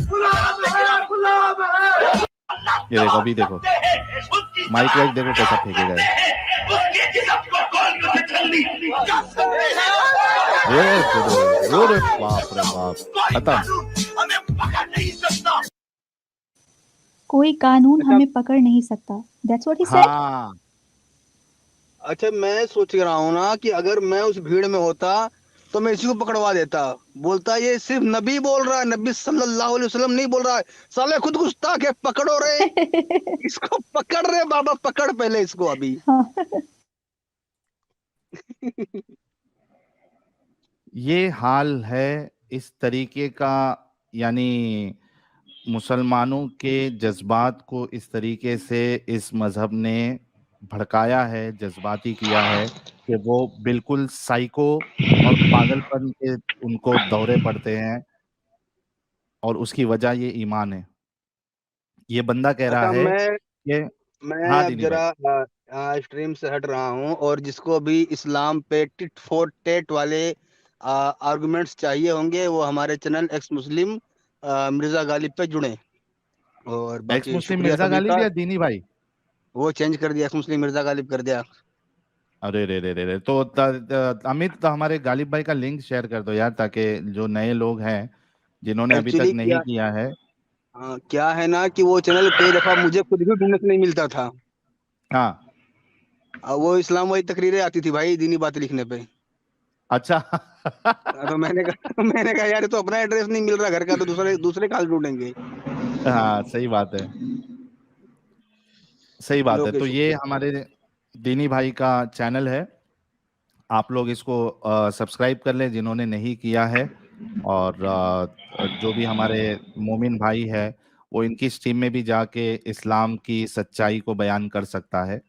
गुलाम है, गुलाम है। ये देखो, अभी देखो माइक वाइक देखो कैसा फेंकेगा ये। उसकी जिस्म को खोल कर निकलनी अरे बाप रे बाप, खत्म। हमें पकड़ नहीं सकता। कोई कानून हमें पकड़ नहीं सकता। That's what he said. हाँ अच्छा, मैं सोच रहा हूँ ना कि अगर मैं उस भीड़ में होता तो मैं इसी को पकड़वा देता। बोलता ये सिर्फ नबी बोल रहा है, नबी सल्लल्लाहु अलैहि वसल्लम नहीं बोल रहा है। साले खुद गुस्ताख है, पकड़ो रे। इसको पकड़ रे बाबा, पकड़ पहले इसको अभी। हाँ। ये हाल है इस तरीके का, यानी मुसलमानों के जज्बात को इस तरीके से इस मजहब ने भड़काया है, जज्बाती किया है कि वो बिल्कुल साइको और पागलपन के उनको दौरे पड़ते हैं, और उसकी वजह ये ईमान है। ये बंदा कह रहा अच्छा, है मैं कि हाँ अब दीनी भाई, जरा स्ट्रीम से हट रहा हूँ, और जिसको भी इस्लाम पे टिट फॉर टेट वाले आर्गुमेंट्स चाहिए होंगे वो हमारे चैनल एक्स मुस्लिम मिर्जा गालिब पे जुड़े। और एक्स बाकी मुस्लिम शुक्रिया मिर्जा सभी गालिब का। या दीनी भाई? वो चेंज कर दिया, एक्स मुस्लिम मिर्जा गालिब कर दिया। अरे रे रे रे रे, तो अमित, तो हमारे गालिब भाई का लिंक शेयर कर दो यार, ताकि जो नए लोग हैं जिन्होंने अभी तक एक्चुअली नहीं किया है। क्या है ना कि वो चैनल कई दफा मुझे खुद भी ढूंढने से नहीं मिलता था। हाँ वो इस्लाम वाली तकरीरें आती थी भाई दीनी बातें लिखने पे। अच्छा तो मैंने कहा यार, ये तो अपना एड्रेस नहीं मिल रहा घर का, तो दूसरे काल ढूंढेंगे। हाँ सही बात है, सही बात है। ओके, तो ये शुक्रिया। हमारे दीनी भाई का चैनल है, आप लोग इसको सब्सक्राइब कर लें जिन्होंने नहीं किया है। और जो भी हमारे मोमिन भाई है वो इनकी स्ट्रीम में भी जाके इस्लाम की सच्चाई को बयान कर सकता है।